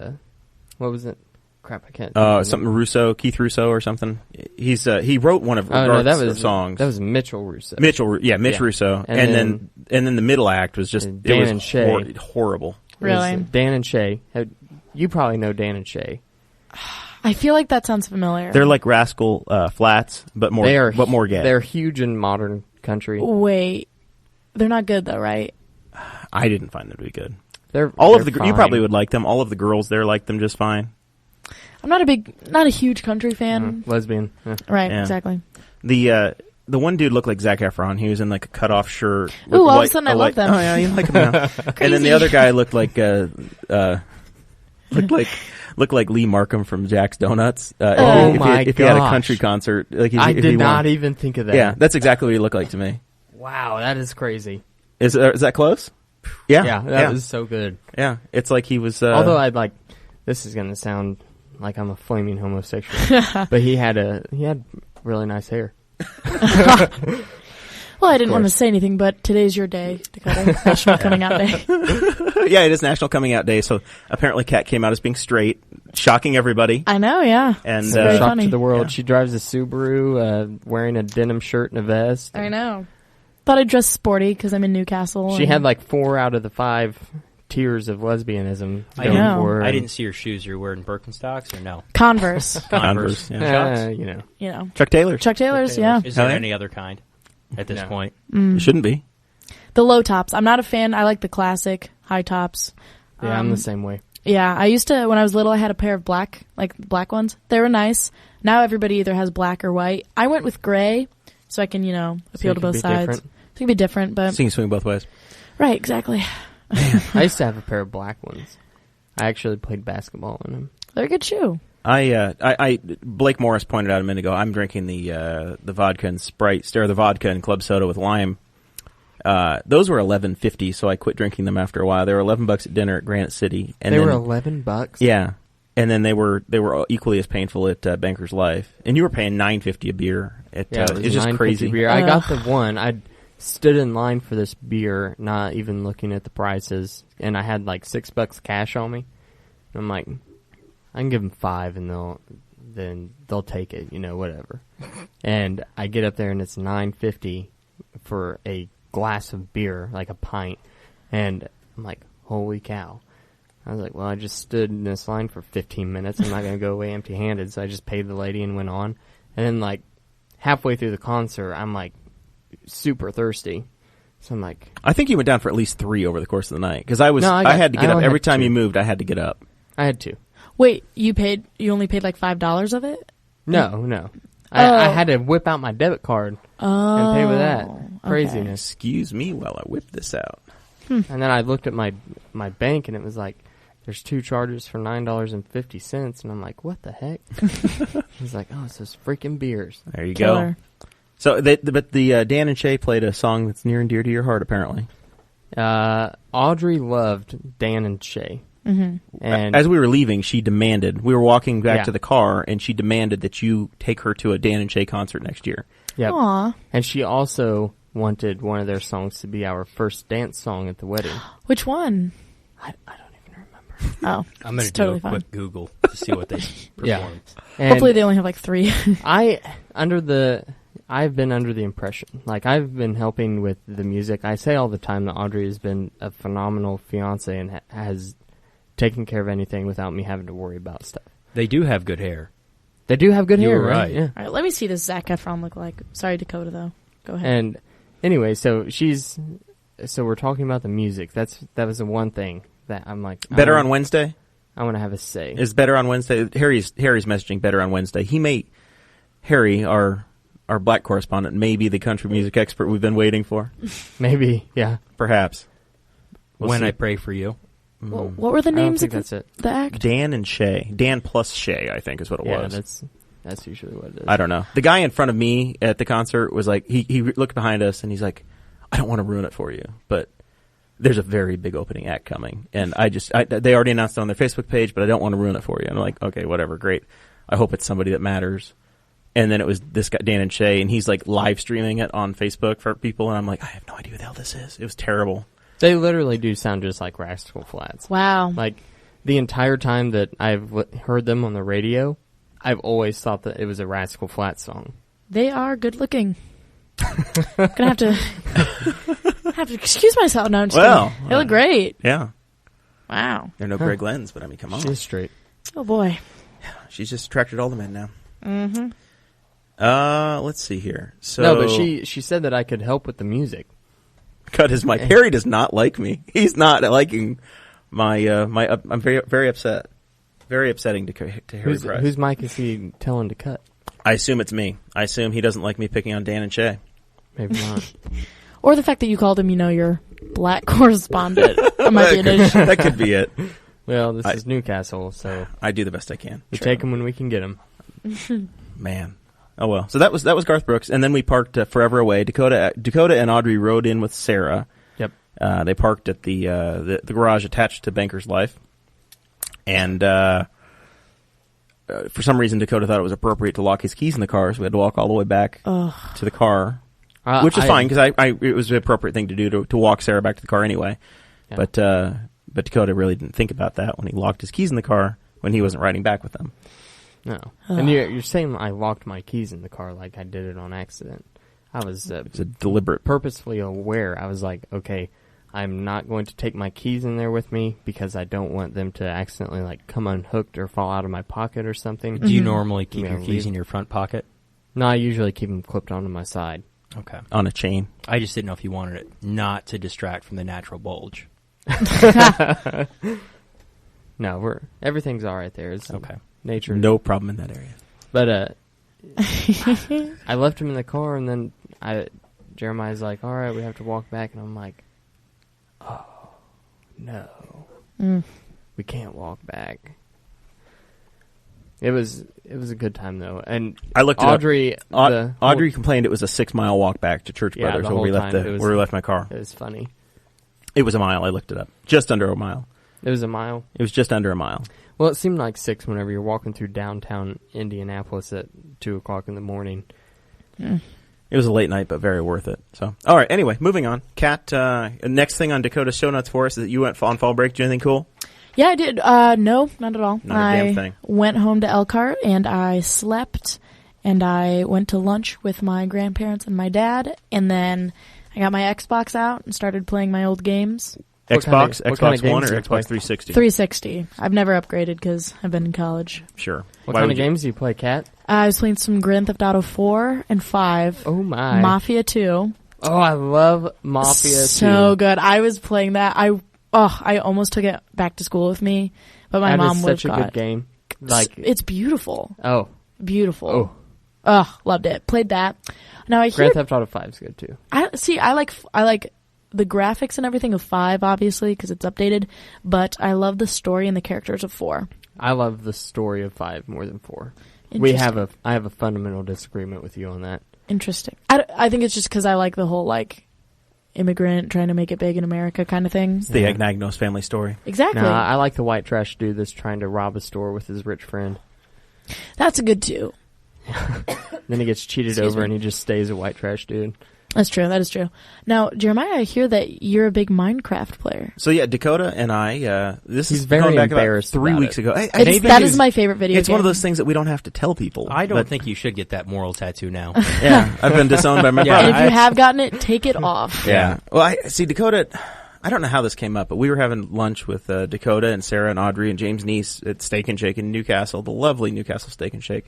what was it? Crap, I can't. Something Keith Russo or something. He wrote one of Garth's songs. That was Mitchell Russo. Mitch Russo, and then the middle act was just Dan and Shay. Horrible. Really? Dan and Shay. You probably know Dan and Shay. I feel like that sounds familiar. They're like Rascal Flats, but more gay. They're huge in modern country. Wait. They're not good, though, right? I didn't find them to be good. They're You fine. probably would like them. All of the girls there liked them just fine. I'm not a huge country fan. Lesbian. Yeah. Right, Yeah. exactly. The one dude looked like Zac Efron. He was in like a cutoff shirt. Ooh, all of a sudden I love them. Oh yeah, you like him now. And then the other guy looked like looked like Lee Markham from Jack's Donuts. If he had a country concert, like I did not even think of that. Yeah, that's exactly what he looked like to me. Wow, that is crazy. Is that close? Yeah, Yeah, that was so good. Yeah, it's like he was. Although this is going to sound like I'm a flaming homosexual, but he had really nice hair. Well, Well, I didn't want to say anything, but today's your day, Dakota. National Coming Out Day. Yeah, it is National Coming Out Day, so apparently Kat came out as being straight, shocking everybody. I know, yeah. And very Shock funny. to the world. Yeah. She drives a Subaru, wearing a denim shirt and a vest. I know. Thought I'd dress sporty because I'm in Newcastle. She and- had like 4 out of the 5 tiers of lesbianism. I going know. for her. I didn't see your shoes. You're wearing Birkenstocks or no? Converse. Converse, yeah. You know. You know. Chuck Taylor. Chuck Taylor's, yeah. Is there Oh, yeah? any other kind at this No. point? It shouldn't be. The low tops. I'm not a fan. I like the classic high tops. Yeah, I'm the same way. Yeah, I used to, when I was little, I had a pair of black ones. They were nice. Now everybody either has black or white. I went with gray, so I can, appeal it to can both be sides. different. So it can be different, but... So you can swing both ways. Right, exactly. I used to have a pair of black ones. I actually played basketball in them. They're a good shoe. Blake Morris pointed out a minute ago, I'm drinking the vodka and Sprite, or the vodka and club soda with lime. Those were $11.50, so I quit drinking them after a while. They were $11 at dinner at Granite City. And They then, were $11? Yeah. And then they were equally as painful at Banker's Life. And you were paying $9.50 a beer. Yeah, it was it's just $9.50 crazy. Beer. I got the one. I stood in line for this beer, not even looking at the prices, and I had like $6 cash on me. And I'm like, I can give them $5, and they'll take it, whatever. And I get up there, and it's $9.50 for a glass of beer, like a pint, and I'm like, holy cow. I was like, well, I just stood in this line for 15 minutes. I'm not going to go away empty-handed, so I just paid the lady and went on. And then, like, halfway through the concert, I'm, like, super thirsty. So I'm like... I think you went down for at least 3 over the course of the night. Because I had to get up. only Every had time 2. you moved, I had to get up. I had 2. Wait, you only paid like $5 of it? No. I had to whip out my debit card and pay with that. Okay. Craziness. Excuse me while I whip this out. And then I looked at my bank, and it was like, there's 2 charges for $9.50, and I'm like, what the heck? He's like, oh, it's those freaking beers. There you Killer. go. So, but the Dan and Shay played a song that's near and dear to your heart, apparently. Audrey loved Dan and Shay. Mm-hmm. And as we were leaving, she demanded, we were walking back Yeah. to the car, and she demanded that you take her to a Dan and Shay concert next year. Yep. Aw. And she also wanted one of their songs to be our first dance song at the wedding. Which one? I don't even remember. Oh, I'm going it's to do totally a fine. quick Google to see what they performed. Yeah. And Hopefully they only have like 3. I've been under the impression, like, I've been helping with the music. I say all the time that Audrey has been a phenomenal fiance and has taken care of anything without me having to worry about stuff. They do have good hair. They do have good You hair, were right. Yeah. All right, let me see this Zac Efron look like. Sorry, Dakota, though. Go ahead. And anyway, so we're talking about the music. That was the one thing that I'm like, Better on Wednesday? I want to have a say. Is Better on Wednesday? Harry's messaging Better on Wednesday. Harry, our black correspondent, may be the country music expert we've been waiting for. Maybe, yeah. Perhaps. We'll When see. I pray for you. What were the I don't names think of that's it. the act? Dan and Shay. Dan plus Shay, I think, is what it Yeah, was. that's usually what it is. I don't know. The guy in front of me at the concert was like, he looked behind us and he's like, I don't want to ruin it for you, but there's a very big opening act coming. And they already announced it on their Facebook page, but I don't want to ruin it for you. And I'm like, okay, whatever, great. I hope it's somebody that matters. And then it was this guy, Dan and Shay, and he's like live streaming it on Facebook for people. And I'm like, I have no idea who the hell this is. It was terrible. They literally do sound just like Rascal Flatts. Wow. Like, the entire time that I've heard them on the radio, I've always thought that it was a Rascal Flatts song. They are good looking. Gonna have to excuse myself. No, I'm just kidding. They look great. Yeah. Wow. They're no Greg Lenz, but I mean, come on. She's straight. Oh boy. She's just attracted all the men now. Mm-hmm. Let's see here. So No, but she said that I could help with the music. cut his mic. Harry does not like me. He's not liking my I'm very very upset. Very upsetting to Harry Price. Whose mic is he telling to cut? I assume it's me. I assume he doesn't like me picking on Dan and Shay. Maybe not. Or the fact that you called him, your black correspondent. That might be an issue. That could be it. Well, this is Newcastle, so I do the best I can. we take them when we can get them. Man. Oh well. So that was Garth Brooks, and then we parked Forever Away. Dakota and Audrey rode in with Sarah. Yep. They parked at the garage attached to Banker's Life, and for some reason Dakota thought it was appropriate to lock his keys in the car, so we had to walk all the way back to the car. which is fine because it was the appropriate thing to do to walk Sarah back to the car anyway. Yeah. But Dakota really didn't think about that when he locked his keys in the car when he wasn't riding back with them. No. And you're saying I locked my keys in the car like I did it on accident. I was it's a deliberate, purposefully aware. I was like, okay, I'm not going to take my keys in there with me because I don't want them to accidentally like come unhooked or fall out of my pocket or something. Do you normally keep your keys in your front pocket? No, I usually keep them clipped onto my side. Okay. On a chain. I just didn't know if you wanted it not to distract from the natural bulge. No, everything's all right there. It's okay. Nature. No problem in that area. But I left him in the car, and then Jeremiah's like, all right, we have to walk back. And I'm like, oh, no. We can't walk back. It was a good time, though. And I looked at Audrey. Audrey complained it was a 6 mile walk back to Church Brothers where we left my car. It was funny. It was a mile. I looked it up. Just under a mile. It was a mile? It was just under a mile. Well, it seemed like 6 whenever you're walking through downtown Indianapolis at 2 o'clock in the morning. Yeah. It was a late night, but very worth it. So, all right. Anyway, moving on. Kat, next thing on Dakota's show notes for us is that you went on fall break. Did you do anything cool? Yeah, I did. No, not at all. Not a damn thing. Went home to Elkhart, and I slept, and I went to lunch with my grandparents and my dad, and then I got my Xbox out and started playing my old games. Xbox One or Xbox 360? 360. I've never upgraded because I've been in college. Sure. What kind of games do you play, Kat? I was playing some Grand Theft Auto 4 and 5. Oh, my. Mafia 2. Oh, I love Mafia 2. So good. I was playing that. I almost took it back to school with me, but my mom would have such a good game. It's beautiful. Oh. Beautiful. Oh, loved it. Played that. Now I hear Grand Theft Auto 5 is good, too. I like the graphics and everything of 5, obviously, because it's updated, but I love the story and the characters of 4. I love the story of 5 more than 4. I have a fundamental disagreement with you on that. Interesting. I think it's just because I like the whole, like, immigrant trying to make it big in America kind of thing. It's the Anagnos family story. Exactly. No, I like the white trash dude that's trying to rob a store with his rich friend. That's good, too. Then he gets cheated over and he just stays a white trash dude. That's true. That is true. Now, Jeremiah, I hear that you're a big Minecraft player. So yeah, Dakota and I. He's very going back embarrassed about 3 weeks ago. That is my favorite video. It's one of those things that we don't have to tell people. I don't think you should get that Morrell tattoo now. Yeah, I've been disowned by my brother. And if you have gotten it, take it off. Yeah. Well, I see Dakota. I don't know how this came up, but we were having lunch with Dakota and Sarah and Audrey and James' niece at Steak and Shake in Newcastle, the lovely Newcastle Steak and Shake,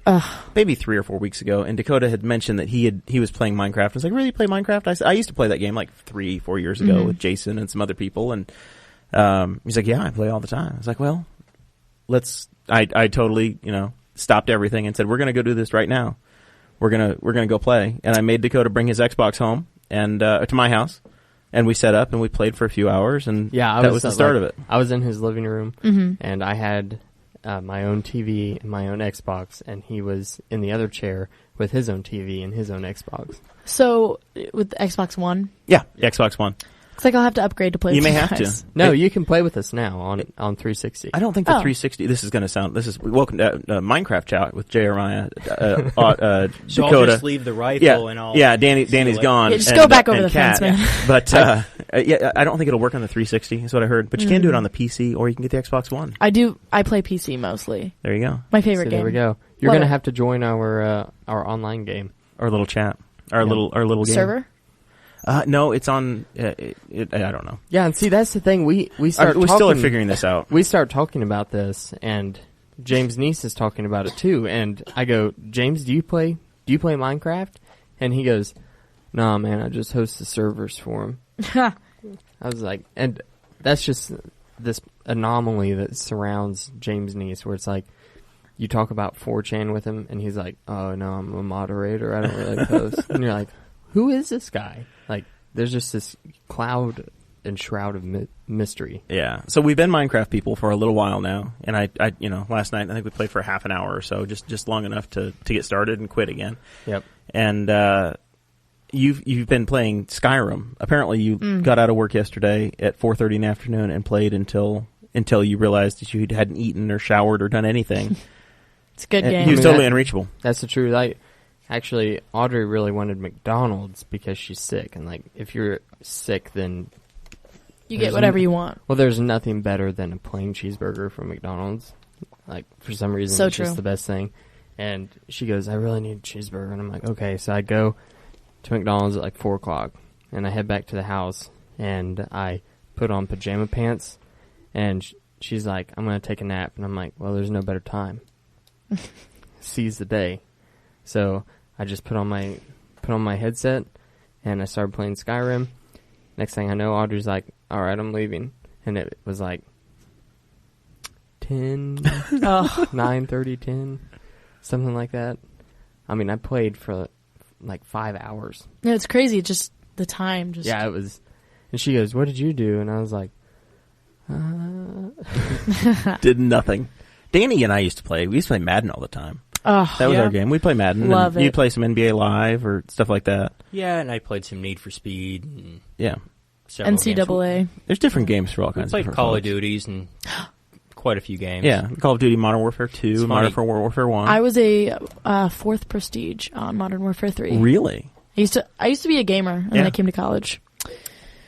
maybe 3 or 4 weeks ago. And Dakota had mentioned that he was playing Minecraft. I was like, really, you play Minecraft? I used to play that game like 3-4 years ago with Jason and some other people. And he's like, yeah, I play all the time. I was like, well, I totally, stopped everything and said, we're going to go do this right now. We're gonna go play. And I made Dakota bring his Xbox home and to my house. And we set up and we played for a few hours, and that was the start of it. I was in his living room, and I had my own TV and my own Xbox, and he was in the other chair with his own TV and his own Xbox. So, with the Xbox One? Yeah, Xbox One. Looks like I'll have to upgrade to play with you. You may guys. have to. No, you can play with us now on 360. I don't think the 360. This is going to sound. This is welcome to Minecraft chat with Jeremiah, Dakota. So I'll just leave the rifle and all. Yeah, Danny's gone. Yeah, just go back over the fence, man. But I don't think it'll work on the 360. Is what I heard. But you can do it on the PC, or you can get the Xbox One. I do. I play PC mostly. There you go. My favorite game. There we go. You're going to have to join our online game, our little chat, our little game server. No, it's on. I don't know. Yeah, and see, that's the thing. We still are figuring this out. We start talking about this, and James' niece is talking about it too. And I go, James, do you play Minecraft? And he goes, nah, man, I just host the servers for him. I was like, and that's just this anomaly that surrounds James' niece, where it's like, you talk about 4chan with him, and he's like, oh no, I'm a moderator. I don't really post. And you're like, who is this guy? Like, there's just this cloud and shroud of mystery. Yeah. So we've been Minecraft people for a little while now, and I last night I think we played for half an hour or so, just long enough to get started and quit again. Yep. And you've been playing Skyrim. Apparently, you got out of work yesterday at 4:30 in the afternoon and played until you realized that you hadn't eaten or showered or done anything. It's a good game. He was totally unreachable. That's the truth. Actually, Audrey really wanted McDonald's because she's sick, and like if you're sick, then You get whatever you want. well, there's nothing better than a plain cheeseburger from McDonald's. Like for some reason, So it's true. just the best thing. And she goes, "I really need a cheeseburger," and I'm like, "Okay." So I go to McDonald's at like 4:00, and I head back to the house, and I put on pajama pants, and she's like, "I'm gonna take a nap," and I'm like, "Well, there's no better time." Seize the day. So I just put on my headset, and I started playing Skyrim. Next thing I know, Audrey's like, "All right, I'm leaving," and it was like 10, 9:30, 10, something like that. I mean, I played for like 5 hours. Yeah, it's crazy. Just the time. Just Yeah, it was. And she goes, "What did you do?" And I was like, Did nothing. Danny and I used to play. We used to play Madden all the time. Oh, That was Yeah. our game. We'd play Madden. Love and it. You'd play some NBA Live or stuff like that. Yeah, and I played some Need for Speed and Yeah. several games. NCAA. There's different games for all We kinds of played different Call of folks. Duties and quite a few games. Yeah. Call of Duty Modern Warfare 2, It's Modern funny. Warfare 1. I was a 4th Prestige on Modern Warfare 3. Really? I used to be a gamer, and then Yeah. I came to college.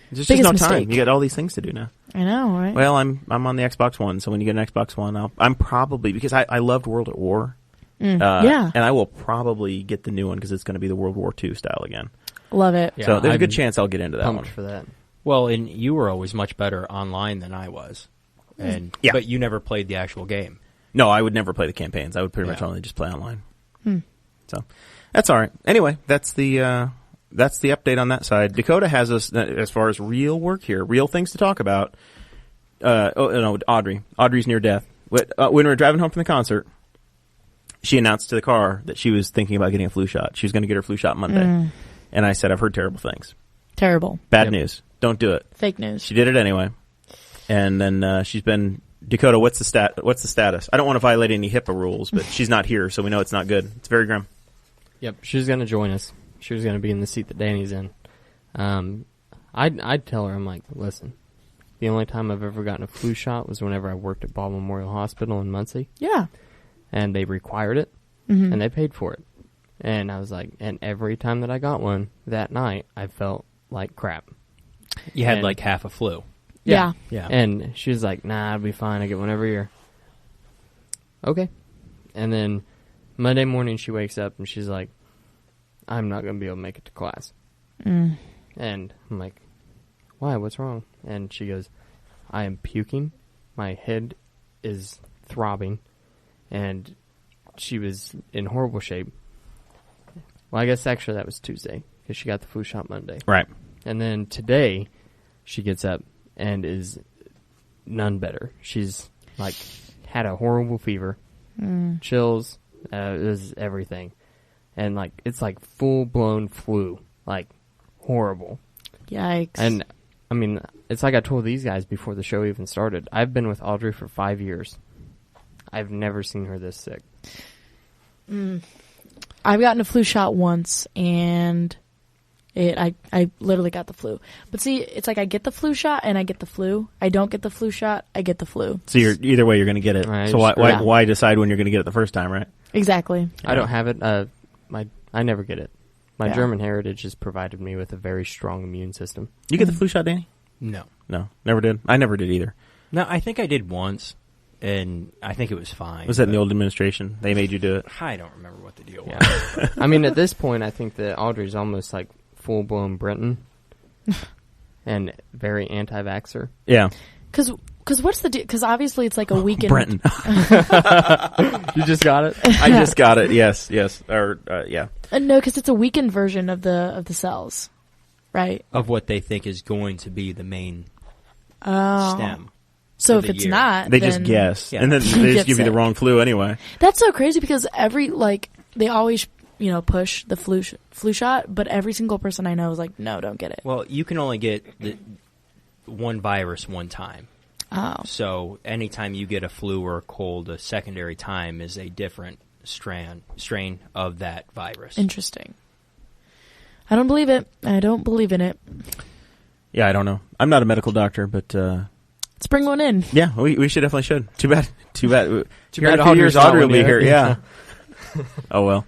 There's just Biggest no time. mistake. You got all these things to do now. I know, right? Well, I'm on the Xbox One, so when you get an Xbox One, I'm probably, because I loved World at War. Yeah. And I will probably get the new one because it's going to be the World War II style again. Love it. Yeah, So there's a good I'm chance I'll get into that pumped one. for that. Well, and you were always much better online than I was. And Yeah. But you never played the actual game. No, I would never play the campaigns. I would pretty much Yeah. only just play online. So that's all right. Anyway, that's the update on that side. Dakota has us as far as real work here, real things to talk about. Audrey's near death. When we were driving home from the concert, she announced to the car that she was thinking about getting a flu shot. She was going to get her flu shot Monday, and I said, "I've heard terrible things. Terrible. Bad news. Don't do it." Fake news. She did it anyway, and then she's been. Dakota, what's the status? I don't want to violate any HIPAA rules, but she's not here, so we know it's not good. It's very grim. Yep, she was going to join us. She was going to be in the seat that Danny's in. I'd tell her, I'm like, listen, the only time I've ever gotten a flu shot was whenever I worked at Ball Memorial Hospital in Muncie, Yeah. and they required it, and they paid for it. And I was like, and every time that I got one that night, I felt like crap. You had And- like half a flu. Yeah. Yeah. And she was like, nah, I'll be fine. I get one every year. Okay. And then Monday morning she wakes up and she's like, I'm not going to be able to make it to class. And I'm like, why? What's wrong? And she goes, I am puking. My head is throbbing. And she was in horrible shape. Well, I guess actually that was Tuesday because she got the flu shot Monday. Right. And then today, she gets up and is none better. She's like had a horrible fever, chills, it was everything, and like it's like full blown flu, like horrible. Yikes. And I mean, it's like I told these guys before the show even started. I've been with Audrey for 5 years. I've never seen her this sick. I've gotten a flu shot once, and I literally got the flu. But see, it's like I get the flu shot and I get the flu. I don't get the flu shot, I get the flu. So either way, you're going to get it. Right, So why yeah. why decide when you're going to get it the first time, right? Exactly. I don't have it. I never get it. My Yeah. German heritage has provided me with a very strong immune system. You get the flu shot, Danny? No. No, never did. I never did either. No, I think I did once, and I think it was fine. Was that in the but old administration? They made you do it. I don't remember what the deal was. Yeah. I mean, at this point, I think that Audrey's almost like full-blown Brenton and very anti-vaxxer. Yeah. Because what's the deal? Because obviously it's like a weekend. Brenton. You just got it? I just got it. Yes. Or yeah. No, because it's a weakened version of the cells, right? Of what they think is going to be the main Oh. stem. So for if the it's year. not, They then just guess, Yeah. and then they You just get give you the sick. wrong flu anyway. That's so crazy because they always push the flu shot, but every single person I know is like, no, don't get it. Well, you can only get the one virus one time. Oh. So anytime you get a flu or a cold, a secondary time is a different strain of that virus. Interesting. I don't believe it. I don't believe in it. Yeah, I don't know. I'm not a medical doctor, but Let's bring one in. yeah, we should definitely should. Too bad. Too Here in bad a few years, Audrey's not Audrey will one be yet. here. Yeah. Oh well.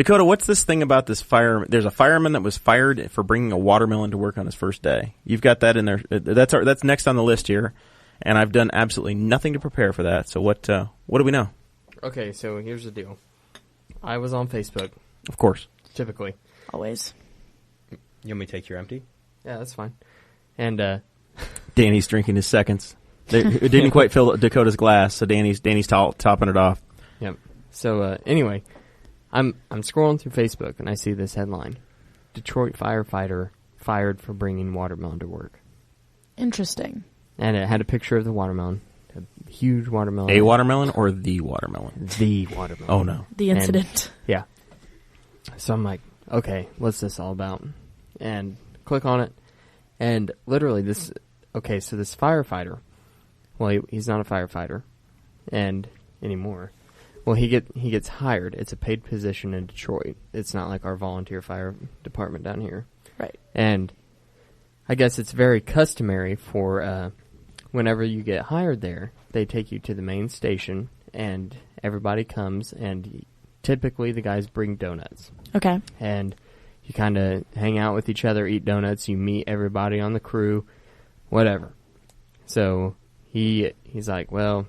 Dakota, what's this thing about this fire? There's a fireman that was fired for bringing a watermelon to work on his first day. You've got that in there. That's next on the list here, and I've done absolutely nothing to prepare for that. So what do we know? Okay, so here's the deal. I was on Facebook. Of course. Typically. Always. You want me to take your empty? Yeah, that's fine. And Danny's drinking his seconds. It didn't quite fill Dakota's glass, so Danny's topping it off. Yep. So anyway, I'm scrolling through Facebook and I see this headline: Detroit firefighter fired for bringing watermelon to work. Interesting. And it had a picture of the watermelon, a huge watermelon. A watermelon or the watermelon? The watermelon. Oh no. The incident. Yeah. So I'm like, okay, what's this all about? And click on it, and literally this. Okay, so this firefighter. Well, he's not a firefighter, and anymore. Well, he gets hired. It's a paid position in Detroit. It's not like our volunteer fire department down here. Right. And I guess it's very customary for whenever you get hired there, they take you to the main station, and everybody comes, and typically the guys bring donuts. Okay. And you kind of hang out with each other, eat donuts. You meet everybody on the crew, whatever. So he's like, well,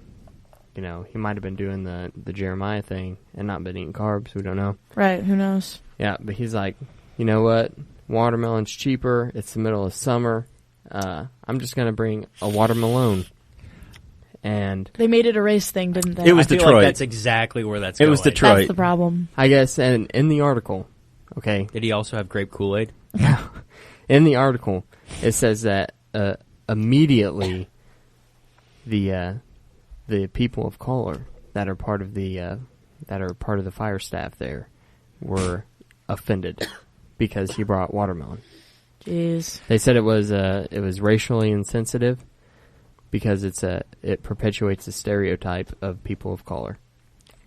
you know, he might have been doing the Jeremiah thing and not been eating carbs. We don't know. Right. Who knows? Yeah, but he's like, you know what? Watermelon's cheaper. It's the middle of summer. I'm just going to bring a watermelon. And They made it a race thing, didn't they? It was I feel Detroit. like that's exactly where that's It going. was Detroit. That's the problem. I guess, and in the article, okay, Did he also have grape Kool-Aid? in the article, it says that immediately the people of color that are part of the fire staff there were offended because he brought watermelon. Jeez. They said it was racially insensitive because it perpetuates the stereotype of people of color.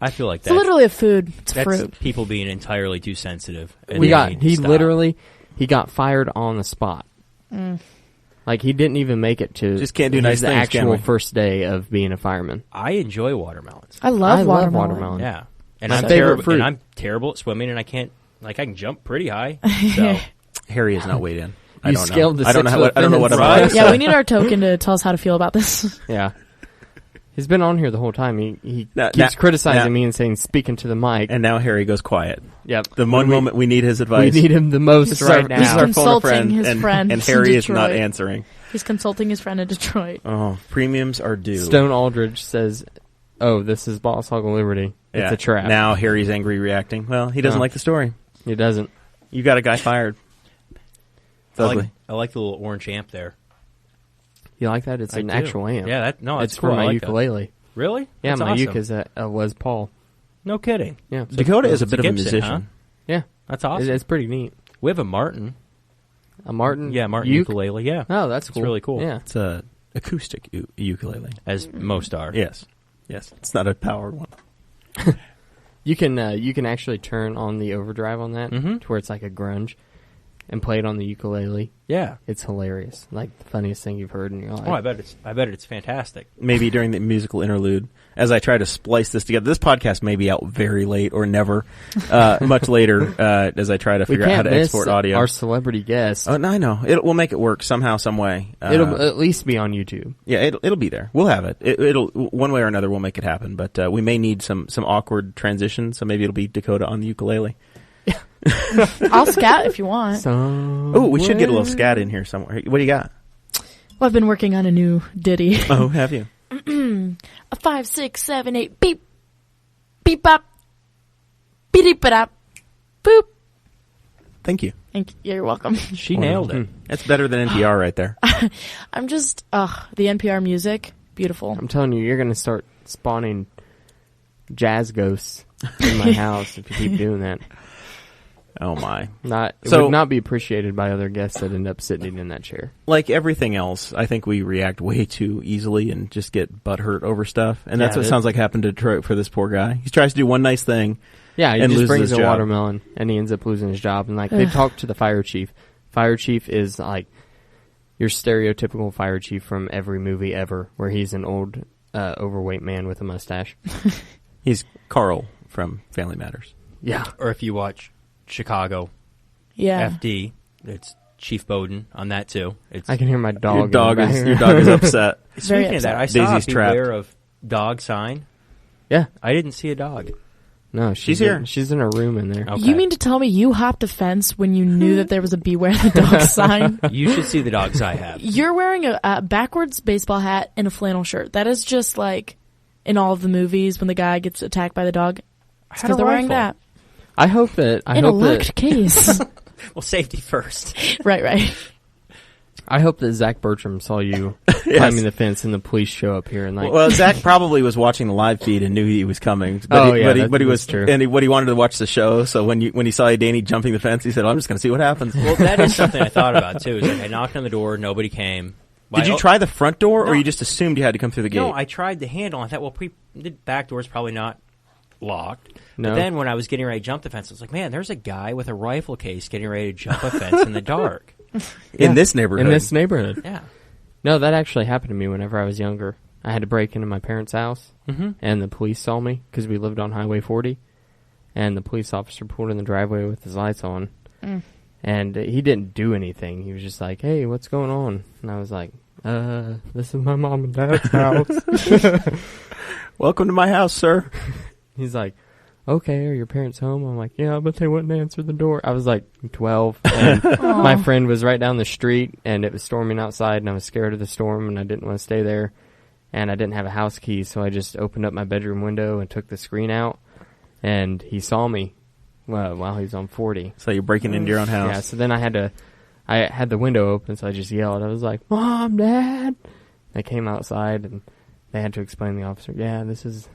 I feel like It's literally a food. It's that's fruit. people being entirely too sensitive. And He they need to stop. he got fired on the spot. Like he didn't even make it to Just can't do nice the things, can actual we? first day of being a fireman. I enjoy watermelons. I love love watermelon. watermelon. Yeah, and My I'm favorite terrible. fruit. And I'm terrible at swimming, and I can jump pretty high. So Harry is not weighed in. I You don't scaled know. the I don't know. 6 I don't know what foot I'm fence. like. Yeah, we need our token to tell us how to feel about this. Yeah. He's been on here the whole time. He Now- keeps now- criticizing now- me and saying, speaking to the mic. And now Harry goes quiet. Yep. The one moment we need his We advice. need him the most This is right our, now. this is our phone a Consulting friend, his and, friend and in Harry is not Detroit. answering. He's consulting his friend in Detroit. Oh, premiums are due. Stone Aldridge says, oh, this is Boss Hog of Liberty. Yeah. It's a trap. Now Harry's angry reacting. Well, he doesn't Oh. like the story. He doesn't. You got a guy fired. It's ugly. I like the little orange amp there. You like that? It's I an do. actual amp. Yeah, that's It's cool. for my I like that. ukulele. Really? Yeah, That's my awesome. uke is a Les Paul. No kidding. Yeah. Dakota is a it's bit a of a Gibson, musician. Yeah. That's awesome. It's pretty neat. We have a Martin. A Martin? Yeah, Martin uke? ukulele. Yeah, Oh, that's It's cool. really cool. Yeah. It's a acoustic ukulele. as most are. Yes. Yes. It's not a powered one. You can actually turn on the overdrive on that Mhm. to where it's like a grunge and play it on the ukulele. Yeah. It's hilarious. Like the funniest thing you've heard in your life. Oh, I bet it's fantastic. Maybe during the musical interlude, as I try to splice this together. This podcast may be out very late or never, much later, as I try to We figure out how can't to miss export audio. our celebrity guest. Oh, no, I know. We'll make it work somehow, some way. It'll at least be on YouTube. Yeah, it'll be there. We'll have it. It'll one way or another. We'll make it happen. But we may need some awkward transitions. So maybe it'll be Dakota on the ukulele. I'll scat if you want. Oh, we should get a little scat in here somewhere. What do you got? Well, I've been working on a new ditty. Oh, have you? A 5, 6, 7, 8, beep, beep, bop, beep, bop, boop. Thank you. You're welcome. She nailed it. That's better than NPR right there. I'm just, the NPR music, beautiful. I'm telling you, you're going to start spawning jazz ghosts in my house if you keep doing that. Oh my! It So- would not be appreciated by other guests that end up sitting in that chair. Like everything else, I think we react way too easily and just get butthurt over stuff. And that's Yeah, what it- sounds like happened to Detroit for this poor guy. He tries to do one nice thing. Yeah, he And just loses brings his a job. watermelon and he ends up losing his job. And like they talk to the fire chief. Fire chief is like your stereotypical fire chief from every movie ever, where he's an old, overweight man with a mustache. He's Carl from Family Matters. Yeah. Or if you watch Chicago Yeah. FD, it's Chief Bowden on that too. It's I can hear my dog. Your in the dog background. is upset. Very Speaking of that, upset. I saw Daisy's trapped. beware of dog sign. Yeah. I didn't see a dog. No, She's here. She's in her room in there. Okay. You mean to tell me you hopped a fence when you knew that there was a beware the dog sign? You should see the dogs I have. You're wearing a backwards baseball hat and a flannel shirt. That is just like in all of the movies when the guy gets attacked by the dog. It's had because a they're wearing rifle. that. I hope that In a locked case. Well, safety first. Right. I hope that Zach Bertram saw you climbing the fence and the police show up here and like. Well, Zach probably was watching the live feed and knew he was coming. But he but he was true. and he wanted to watch the show. So when he saw Danny jumping the fence, he said, "I'm just going to see what happens." Well, that is something I thought about too. Is like I knocked on the door, nobody came. Did you try the front door, No. or you just assumed you had to come through the gate? No, I tried the handle. I thought, well, the back door's probably not locked. No. But then when I was getting ready to jump the fence, I was like, man, there's a guy with a rifle case getting ready to jump a fence in the dark. In this neighborhood. In this neighborhood. Yeah. No, that actually happened to me whenever I was younger. I had to break into my parents' house, and the police saw me because we lived on Highway 40, and the police officer pulled in the driveway with his lights on, and he didn't do anything. He was just like, "Hey, what's going on?" And I was like, this is my mom and dad's house." Welcome to my house, sir. He's like, "Okay, are your parents home?" I'm like, "Yeah, but they wouldn't answer the door." I was like 12, and my friend was right down the street, and it was storming outside, and I was scared of the storm, and I didn't want to stay there, and I didn't have a house key, so I just opened up my bedroom window and took the screen out, and he saw me while he was on 40. So you're breaking into your own house. Yeah, so then I had the window open, so I just yelled. I was like, "Mom, Dad!" They came outside, and they had to explain to the officer, "Yeah, this is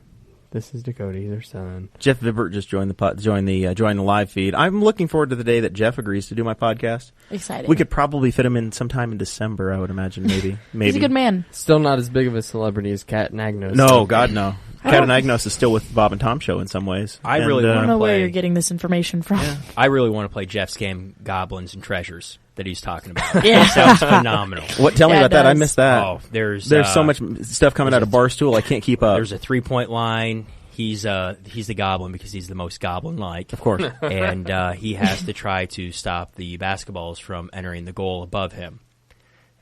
Dakota, their son." Jeff Vibert just joined the live feed. I'm looking forward to the day that Jeff agrees to do my podcast. Exciting. We could probably fit him in sometime in December, I would imagine, maybe. He's a good man. Still not as big of a celebrity as Kat Anagnos. No, God, no. Kat Anagnos is still with Bob and Tom show in some ways. I really I want don't to know where play. you're getting this information from. I really want to play Jeff's game, Goblins and Treasures, that he's talking about. Yeah. It sounds phenomenal. What? Tell me Yeah, about it that. I does. missed that. Oh, there's so much stuff coming out of Barstool. I can't keep up. There's a 3-point line. He's the Goblin because he's the most Goblin-like. Of course. And he has to try to stop the basketballs from entering the goal above him.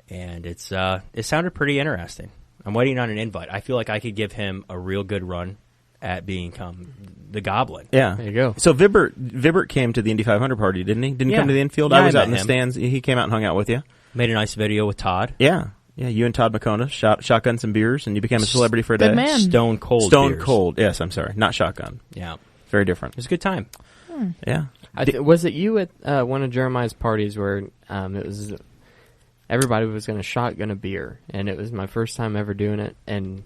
And it sounded pretty interesting. I'm waiting on an invite. I feel like I could give him a real good run at become the Goblin. Yeah. There you go. So Vibert came to the Indy 500 party, didn't he? Didn't he Yeah. come to the infield? Yeah, I was I out in met the him. stands. He came out and hung out with you. Made a nice video with Todd. Yeah. Yeah, you and Todd McCona shotgun some beers, and you became a celebrity for a day. Good man. Stone Cold Stone beers. Cold. Yes, I'm sorry. Not shotgun. Yeah. Very different. It was a good time. Yeah. Was it you at one of Jeremiah's parties where it was everybody was going to shotgun a beer, and it was my first time ever doing it, and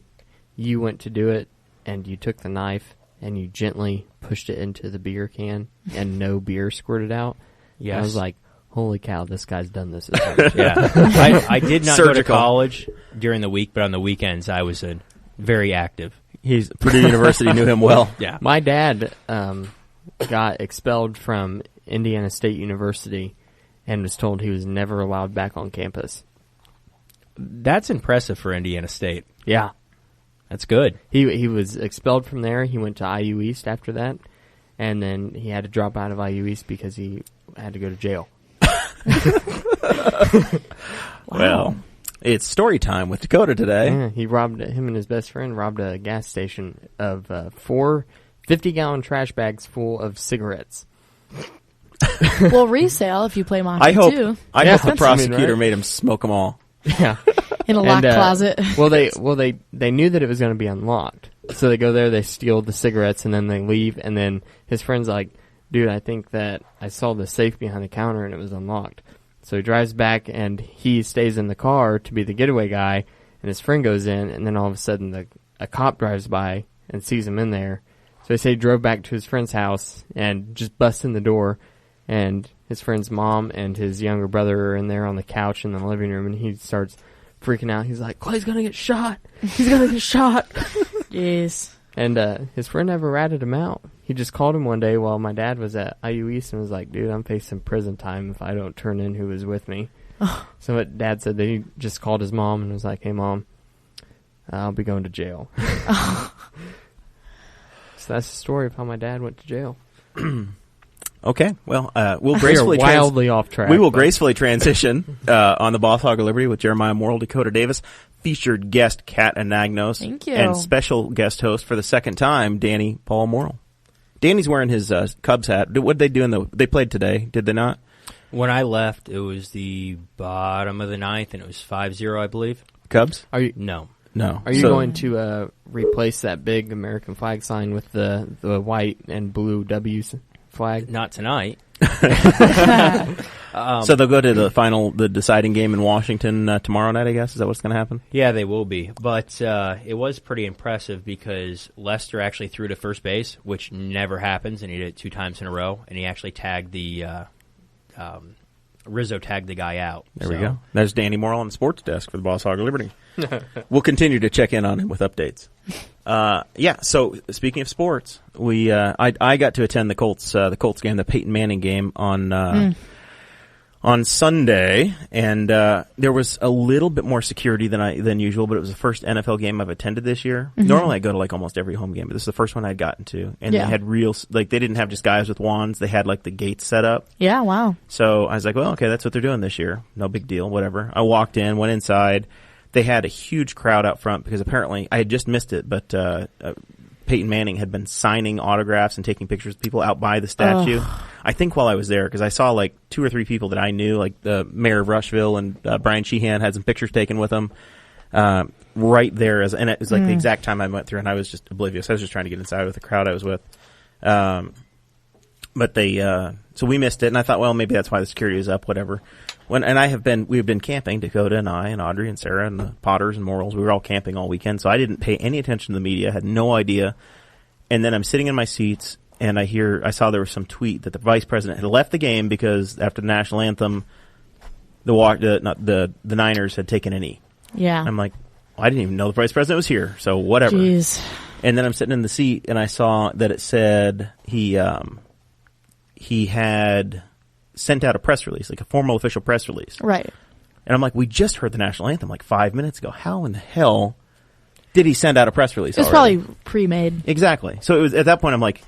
you went to do it, and you took the knife and you gently pushed it into the beer can, and no beer squirted out. Yes. I was like, holy cow, this guy's done this. Yeah. I did not go to Surgical. college during the week, but on the weekends I was very active. Purdue University knew him well. Yeah. My dad got expelled from Indiana State University and was told he was never allowed back on campus. That's impressive for Indiana State. Yeah. That's good. He was expelled from there. He went to IU East after that, and then he had to drop out of IU East because he had to go to jail. Well, it's story time with Dakota today. Yeah, him and his best friend robbed a gas station of 4 50-gallon trash bags full of cigarettes. Well, resale if you play Monte I hope too. the Yeah, I mean, prosecutor right? made him smoke them all. Yeah. In a locked closet. They knew that it was going to be unlocked. So they go there, they steal the cigarettes, and then they leave, and then his friend's like, dude, I think that I saw the safe behind the counter and it was unlocked. So he drives back and he stays in the car to be the getaway guy, and his friend goes in, and then all of a sudden a cop drives by and sees him in there. So they say he drove back to his friend's house and just busts in the door, and his friend's mom and his younger brother are in there on the couch in the living room, and he starts freaking out. He's like, Clay's gonna get shot. He's gonna get shot. Yes. And his friend never ratted him out. He just called him one day while my dad was at IU East and was like, dude, I'm facing prison time if I don't turn in who was with me. So what Dad said that he just called his mom and was like, hey, Mom, I'll be going to jail. So that's the story of how my dad went to jail. Okay, well, we'll gracefully wildly off track. We will gracefully transition on the Boss Hog of Liberty with Jeremiah Morrell, Dakota Davis, featured guest Kat Anagnos, Thank you. and special guest host for the second time, Danny Paul Morrell. Danny's wearing his Cubs hat. What did they do they played today? Did they not? When I left, it was the bottom of the ninth, and it was 5-0, I believe. Cubs? Are you No. Are you going to replace that big American flag sign with the white and blue W's flag? Not tonight. So they'll go to the deciding game in Washington tomorrow night, I guess? Is that what's going to happen? Yeah, they will be. But it was pretty impressive because Lester actually threw to first base, which never happens, and he did it 2 times in a row, and he actually tagged Rizzo tagged the guy out. There we go. There's Danny Morrell on the sports desk for the Boss Hog of Liberty. We'll continue to check in on him with updates. So speaking of sports, I got to attend the Colts game, the Peyton Manning game on Sunday, and there was a little bit more security than usual, but it was the first NFL game I've attended this year. Mm-hmm. Normally I go to like almost every home game, but this is the first one I'd gotten to, and they had they didn't have just guys with wands, they had like the gates set up. Yeah, wow. So I was like, well, okay, that's what they're doing this year. No big deal, whatever. I walked in, went inside. They had a huge crowd out front because apparently I had just missed it, but Peyton Manning had been signing autographs and taking pictures of people out by the statue. I think while I was there, because I saw like 2 or 3 people that I knew, like the mayor of Rushville and Brian Sheehan had some pictures taken with them right there. And it was like the exact time I went through, and I was just oblivious. I was just trying to get inside with the crowd I was with. But so we missed it, and I thought, well, maybe that's why the security is up, whatever. We've been camping, Dakota and I and Audrey and Sarah and the Potters and Morrells. We were all camping all weekend, so I didn't pay any attention to the media, had no idea. And then I'm sitting in my seats, and I saw there was some tweet that the vice president had left the game because after the national anthem, the Niners had taken a knee. Yeah. I'm like, well, I didn't even know the vice president was here, so whatever. Jeez. And then I'm sitting in the seat, and I saw that it said he had sent out a press release, like a formal official press release. Right. And I'm like, we just heard the national anthem like 5 minutes ago. How in the hell did he send out a press release? It was probably pre-made. Exactly. So it was at that point I'm like,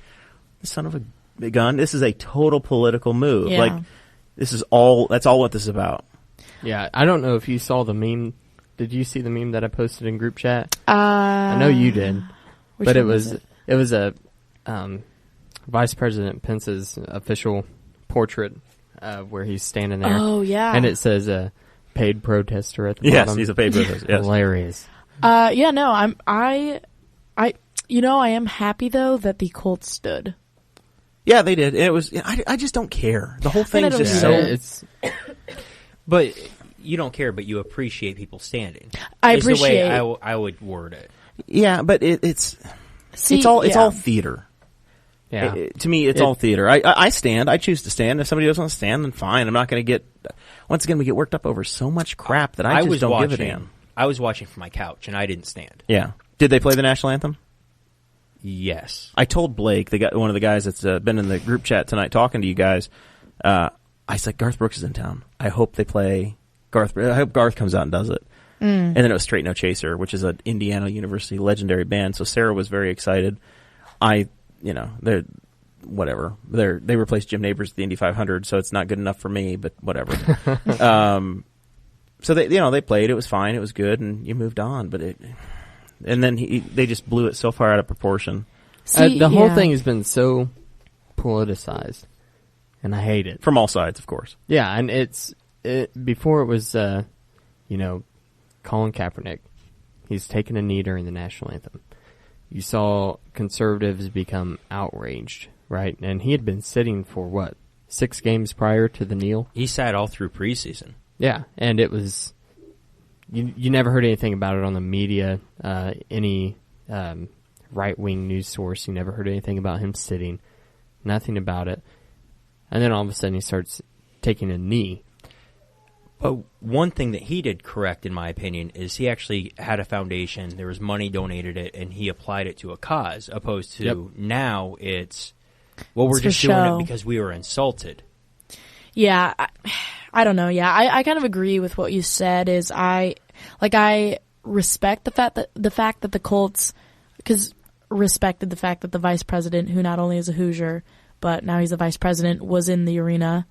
son of a gun, this is a total political move. Yeah. Like that's all what this is about. Yeah, I don't know if you saw the meme. Did you see the meme that I posted in group chat? I know you did. But it was a Vice President Pence's official portrait where he's standing there. Oh, yeah. And it says paid protester at the bottom. Yes, he's a paid protester. Yes. Hilarious. Yeah, no, I am happy though that the Colts stood. Yeah, they did. It was. I just don't care. The whole thing's just so. But you don't care, but you appreciate people standing. I appreciate. The way I would word it. Yeah, but it's all theater. Yeah. To me, it's all theater. I stand. I choose to stand. If somebody doesn't want to stand, then fine. I'm not going to get. Once again, we get worked up over so much crap that I just don't give a damn. I was watching from my couch, and I didn't stand. Yeah. Did they play the national anthem? Yes. I told Blake, one of the guys that's been in the group chat tonight talking to you guys, I said, Garth Brooks is in town. I hope they play Garth. I hope Garth comes out and does it. And then it was Straight No Chaser, which is an Indiana University legendary band. So Sarah was very excited. They replaced Jim Nabors at the Indy 500, so it's not good enough for me, but whatever. So they played. It was fine. It was good, and you moved on. But they just blew it so far out of proportion. The whole thing has been so politicized, and I hate it from all sides, of course. Yeah, and before it was, Colin Kaepernick. He's taken a knee during the national anthem. You saw conservatives become outraged, right? And he had been sitting for 6 games prior to the kneel. He sat all through preseason. Yeah, and it was you never heard anything about it on the media, any right-wing news source. You never heard anything about him sitting, nothing about it. And then all of a sudden he starts taking a knee. But one thing that he did correct, in my opinion, is he actually had a foundation. There was money donated it, and he applied it to a cause, opposed to now it's, we're just doing it because we were insulted. Yeah, I don't know. Yeah, I kind of agree with what you said. Is I respect the fact that the Colts, because respected the fact that the vice president, who not only is a Hoosier but now he's the vice president, was in the arena,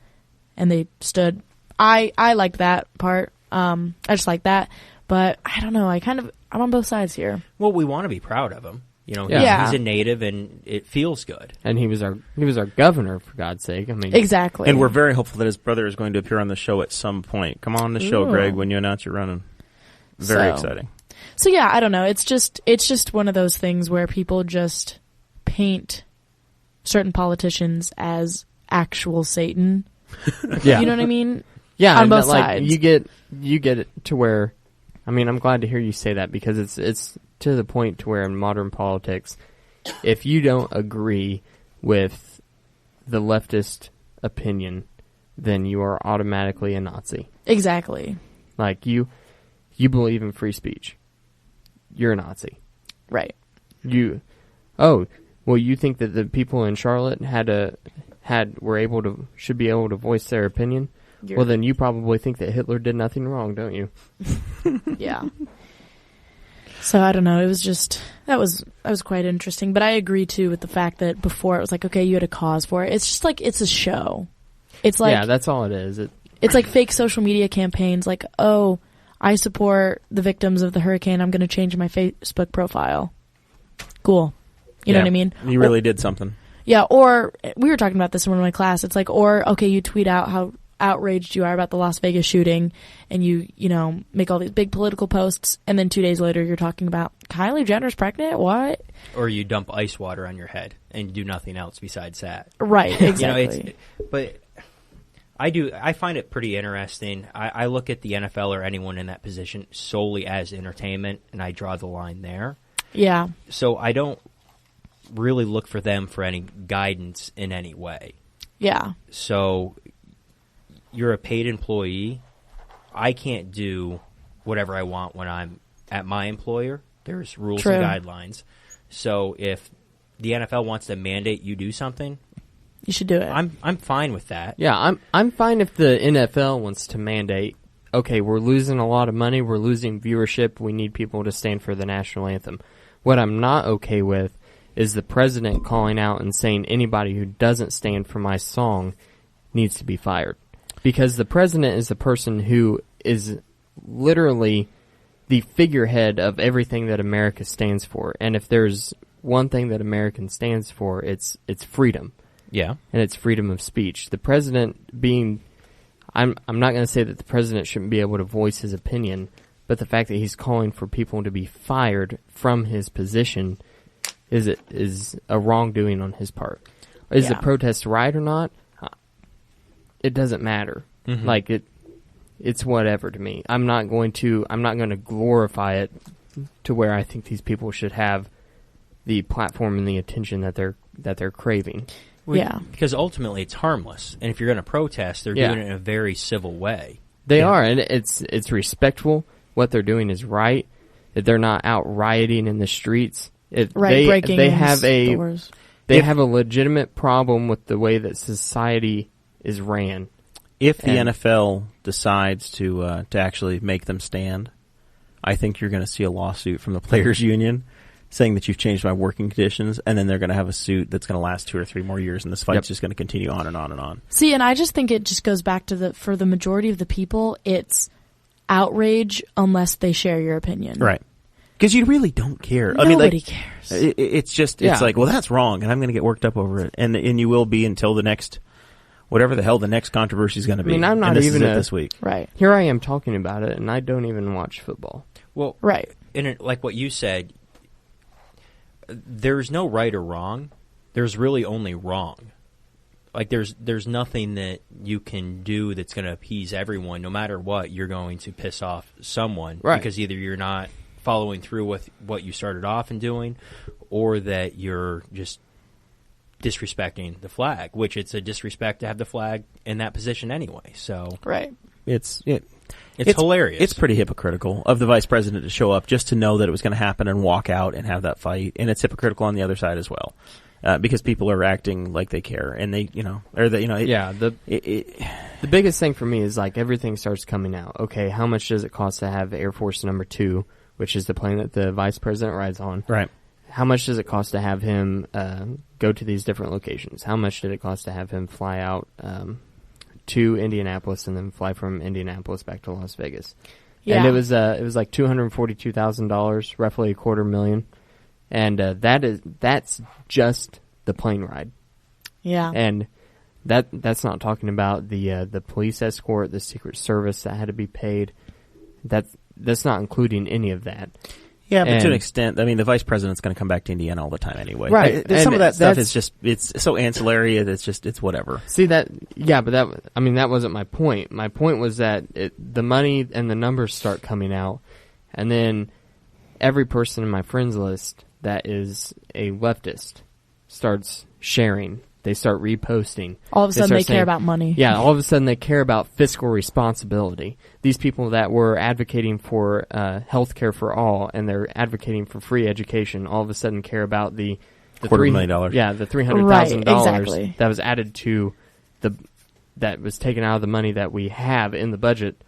and they stood. I liked that part. I just like that, but I don't know. I'm on both sides here. Well, we want to be proud of him. You know, Yeah. he's a native, and it feels good. And he was our governor, for God's sake. I mean, Exactly. And we're very hopeful that his brother is going to appear on the show at some point. Come on the show, Ooh. Greg, when you announce you're running. Very exciting. So yeah, I don't know. It's just one of those things where people just paint certain politicians as actual Satan. yeah, You know what I mean? yeah, on and both that, like, sides. You get it to where, I mean, I'm glad to hear you say that, because it's to the point to where in modern politics, if you don't agree with the leftist opinion, then you are automatically a Nazi. Exactly. Like, you believe in free speech, you're a Nazi. Right. You think that the people in Charlotte should be able to voice their opinion? Well, then you probably think that Hitler did nothing wrong, don't you? Yeah. So I don't know. It was just that was quite interesting. But I agree too with the fact that before it was like, okay, you had a cause for it. It's just like it's a show. It's like yeah, that's all it is. It's like fake social media campaigns. Like, oh, I support the victims of the hurricane. I'm going to change my Facebook profile. Cool. You know what I mean? You really did something. Yeah. Or we were talking about this in one of my class. It's like, or okay, you tweet out how outraged you are about the Las Vegas shooting, and you make all these big political posts, and then 2 days later you're talking about Kylie Jenner's pregnant. What? Or you dump ice water on your head and do nothing else besides that. Right. Exactly. But I find it pretty interesting. I look at the NFL or anyone in that position solely as entertainment, and I draw the line there. Yeah. So I don't really look for them for any guidance in any way. Yeah. So you're a paid employee. I can't do whatever I want when I'm at my employer. There's rules True. and guidelines. So if the NFL wants to mandate you do something, You should do it. I'm fine with that. Yeah, I'm fine if the NFL wants to mandate, okay, we're losing a lot of money, we're losing viewership, we need people to stand for the national anthem. What I'm not okay with is the president calling out and saying anybody who doesn't stand for my song needs to be fired. Because the president is the person who is literally the figurehead of everything that America stands for. And if there's one thing that America stands for, it's freedom. Yeah. And it's freedom of speech. The president being, I'm not going to say that the president shouldn't be able to voice his opinion, but the fact that he's calling for people to be fired from his position is a wrongdoing on his part. Is the protest right or not? It doesn't matter. Mm-hmm. Like it's whatever to me. I'm not going to glorify it to where I think these people should have the platform and the attention that they're craving. Well, yeah. Because ultimately it's harmless. And if you're going to protest, they're doing it in a very civil way. They are, and it's respectful. What they're doing is right. That they're not out rioting in the streets. Breaking they in have stores. They have a legitimate problem with the way that society is ran. If the NFL decides to actually make them stand, I think you're going to see a lawsuit from the players' union saying that you've changed my working conditions, and then they're going to have a suit that's going to last 2 or 3 more years, and this fight's just going to continue on and on and on. See, and I just think it just goes back to for the majority of the people, it's outrage unless they share your opinion. Right. Because you really don't care. Nobody cares. It's just, it's like, well, that's wrong, and I'm going to get worked up over it. And you will be until the next, whatever the hell the next controversy is going to be. I mean, I'm not and this even is it this week. Right. Here I am talking about it, and I don't even watch football. Well, right. And like what you said, there's no right or wrong. There's really only wrong. Like there's nothing that you can do that's going to appease everyone. No matter what, you're going to piss off someone, right? Because either you're not following through with what you started off in doing, or that you're just disrespecting the flag, which it's a disrespect to have the flag in that position anyway. So right. It's hilarious. It's pretty hypocritical of the vice president to show up just to know that it was going to happen and walk out and have that fight, and it's hypocritical on the other side as well, because people are acting like they care, and they, The biggest thing for me is like everything starts coming out. Okay, how much does it cost to have Air Force Number 2, which is the plane that the vice president rides on? Right. How much does it cost to have him go to these different locations. How much did it cost to have him fly out to Indianapolis and then fly from Indianapolis back to Las Vegas? Yeah. And it was like $242,000, roughly $250,000, and that's just the plane ride. Yeah. And that's not talking about the police escort, the Secret Service that had to be paid. That's not including any of that. Yeah, but to an extent, I mean, the vice president's going to come back to Indiana all the time anyway. Right. Some of that stuff is just, it's so ancillary, it's whatever. See that? Yeah, but that wasn't my point. My point was that the money and the numbers start coming out, and then every person in my friends list that is a leftist starts sharing. They start reposting. All of a sudden, they care about money. Yeah, all of a sudden, they care about fiscal responsibility. These people that were advocating for health care for all, and they're advocating for free education, all of a sudden care about the $250,000. Yeah, the $300,000 right, exactly. that was added to that was taken out of the money that we have in the budget.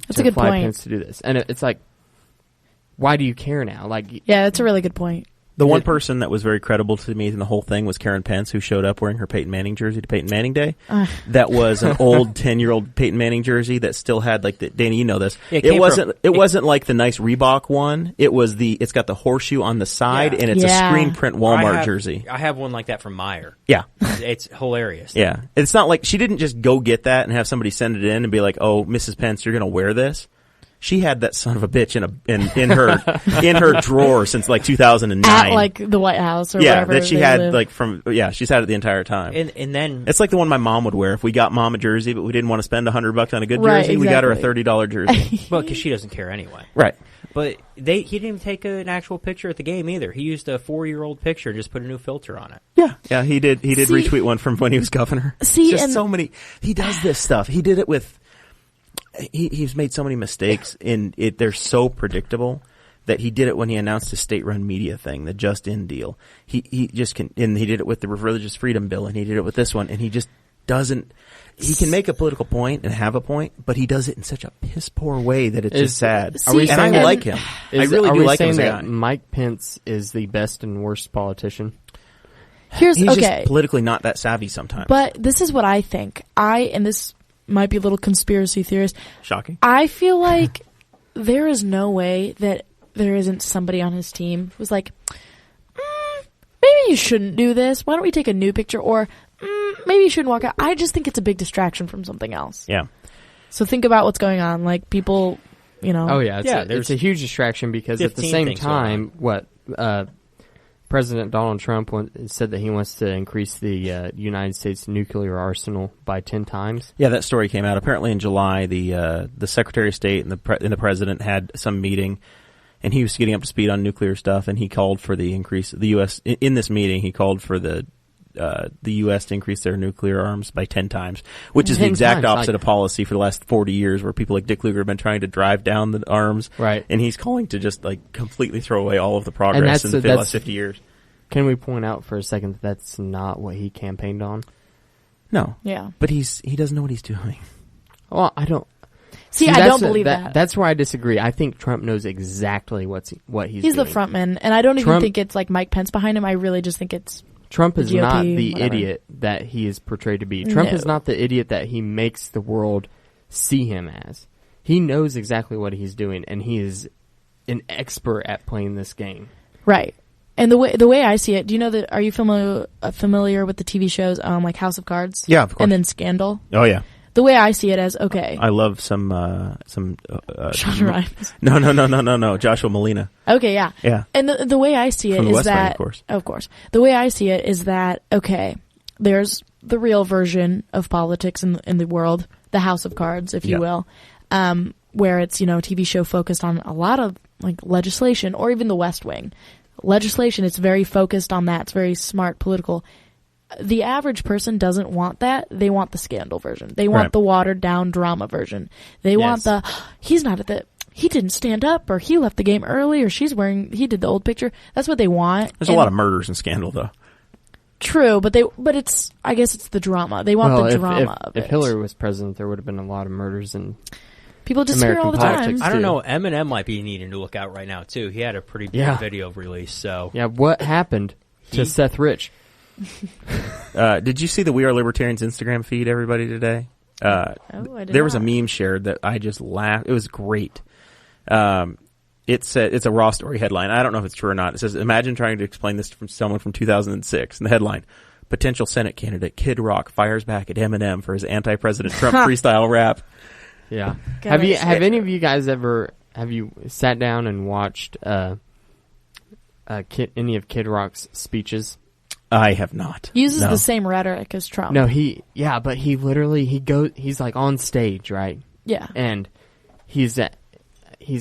That's a good fly point. Pence to do this, and it's like, why do you care now? Like, Yeah, that's a really good point. The one person that was very credible to me in the whole thing was Karen Pence, who showed up wearing her Peyton Manning jersey to Peyton Manning Day. That was an old 10-year-old Peyton Manning jersey that still had like the Danny, you know this. Yeah, it wasn't like the nice Reebok one. It's got the horseshoe on the side and it's a screen print Walmart jersey. I have one like that from Meyer. Yeah. It's hilarious. Yeah. It's not like she didn't just go get that and have somebody send it in and be like, "Oh, Mrs. Pence, you're going to wear this." She had that son of a bitch in her drawer since like 2009. At like the White House or wherever that she they had live. she's had it the entire time. And then it's like the one my mom would wear if we got mom a jersey, but we didn't want to spend $100 on a good jersey. Right, We got her a exactly. $30 jersey. well, because she doesn't care anyway. Right. But he didn't even take an actual picture at the game either. He used a 4-year-old picture and just put a new filter on it. Yeah, he did. He did retweet one from when he was governor. See, just and so many. He does this stuff. He did it with. He's made so many mistakes in it. They're so predictable that he did it when he announced his state-run media thing, the Just In deal. He just can, and he did it with the religious freedom bill, and he did it with this one, and he just doesn't. He can make a political point and have a point, but he does it in such a piss poor way that it's just sad. See, and I like him. I really do like him as a guy. Mike Pence is the best and worst politician? He's just politically not that savvy sometimes. But this is what I think. And this might be a little conspiracy theorist. Shocking. I feel like there is no way that there isn't somebody on his team who's like, maybe you shouldn't do this. Why don't we take a new picture? Or maybe you shouldn't walk out. I just think it's a big distraction from something else. Yeah. So think about what's going on. Like people, Oh yeah, it's there's a huge distraction because at the same time, President Donald Trump said that he wants to increase the United States nuclear arsenal by 10 times. Yeah, that story came out. Apparently in July, the Secretary of State and the President had some meeting, and he was getting up to speed on nuclear stuff, and he called for the increase. The U.S. in this meeting, he called for the U.S. to increase their nuclear arms by 10 times, which is the exact opposite of policy for the last 40 years, where people like Dick Lugar have been trying to drive down the arms. Right. And he's calling to just like completely throw away all of the progress in the last 50 years. Can we point out for a second that that's not what he campaigned on? No. Yeah. But he doesn't know what he's doing. Well, I don't. See, I don't believe that. That's where I disagree. I think Trump knows exactly what he's doing. He's the front man, and I don't even think it's like Mike Pence behind him. I really just think it's Trump is GOP, not the whatever. idiot that he is portrayed to be. Trump is not the idiot that he makes the world see him as. He knows exactly what he's doing, and he is an expert at playing this game. Right. And the way I see it, do you know that? Are you familiar with the TV shows like House of Cards? Yeah, of course. And then Scandal. Oh yeah. The way I see it as okay. I love some Sean Rhimes. No, Joshua Malina. Okay, yeah. Yeah. And the way I see it From the is West Wing, that, of course, the way I see it is that okay, there's the real version of politics in the world, the House of Cards, if you will, where it's TV show focused on a lot of like legislation, or even the West Wing. Legislation, it's very focused on that. It's very smart political. The average person doesn't want that. They want the scandal version. They want the watered down drama version. They want he didn't stand up, or he left the game early, or he did the old picture. That's what they want. There's a lot of murders in Scandal though. True, but I guess it's the drama. They want the drama of it. If Hillary was president, there would have been a lot of murders and people just American hear all the politics. time. I don't know. Eminem might be needing to look out right now too. He had a pretty big video release. So yeah, what happened? to Seth Rich. Did you see the We Are Libertarians Instagram feed, everybody, today? I did There was a not. meme shared that I just laughed. It was great. It's a Raw Story headline. I don't know if it's true or not. It says, imagine trying to explain this from someone from 2006. And the headline, potential Senate candidate Kid Rock fires back at Eminem for his anti-President Trump freestyle rap. Yeah. God, Have any of you guys ever sat down and watched any of Kid Rock's speeches? I have not. He uses No. the same rhetoric as Trump. No, but he literally he's like on stage, right? Yeah. And he's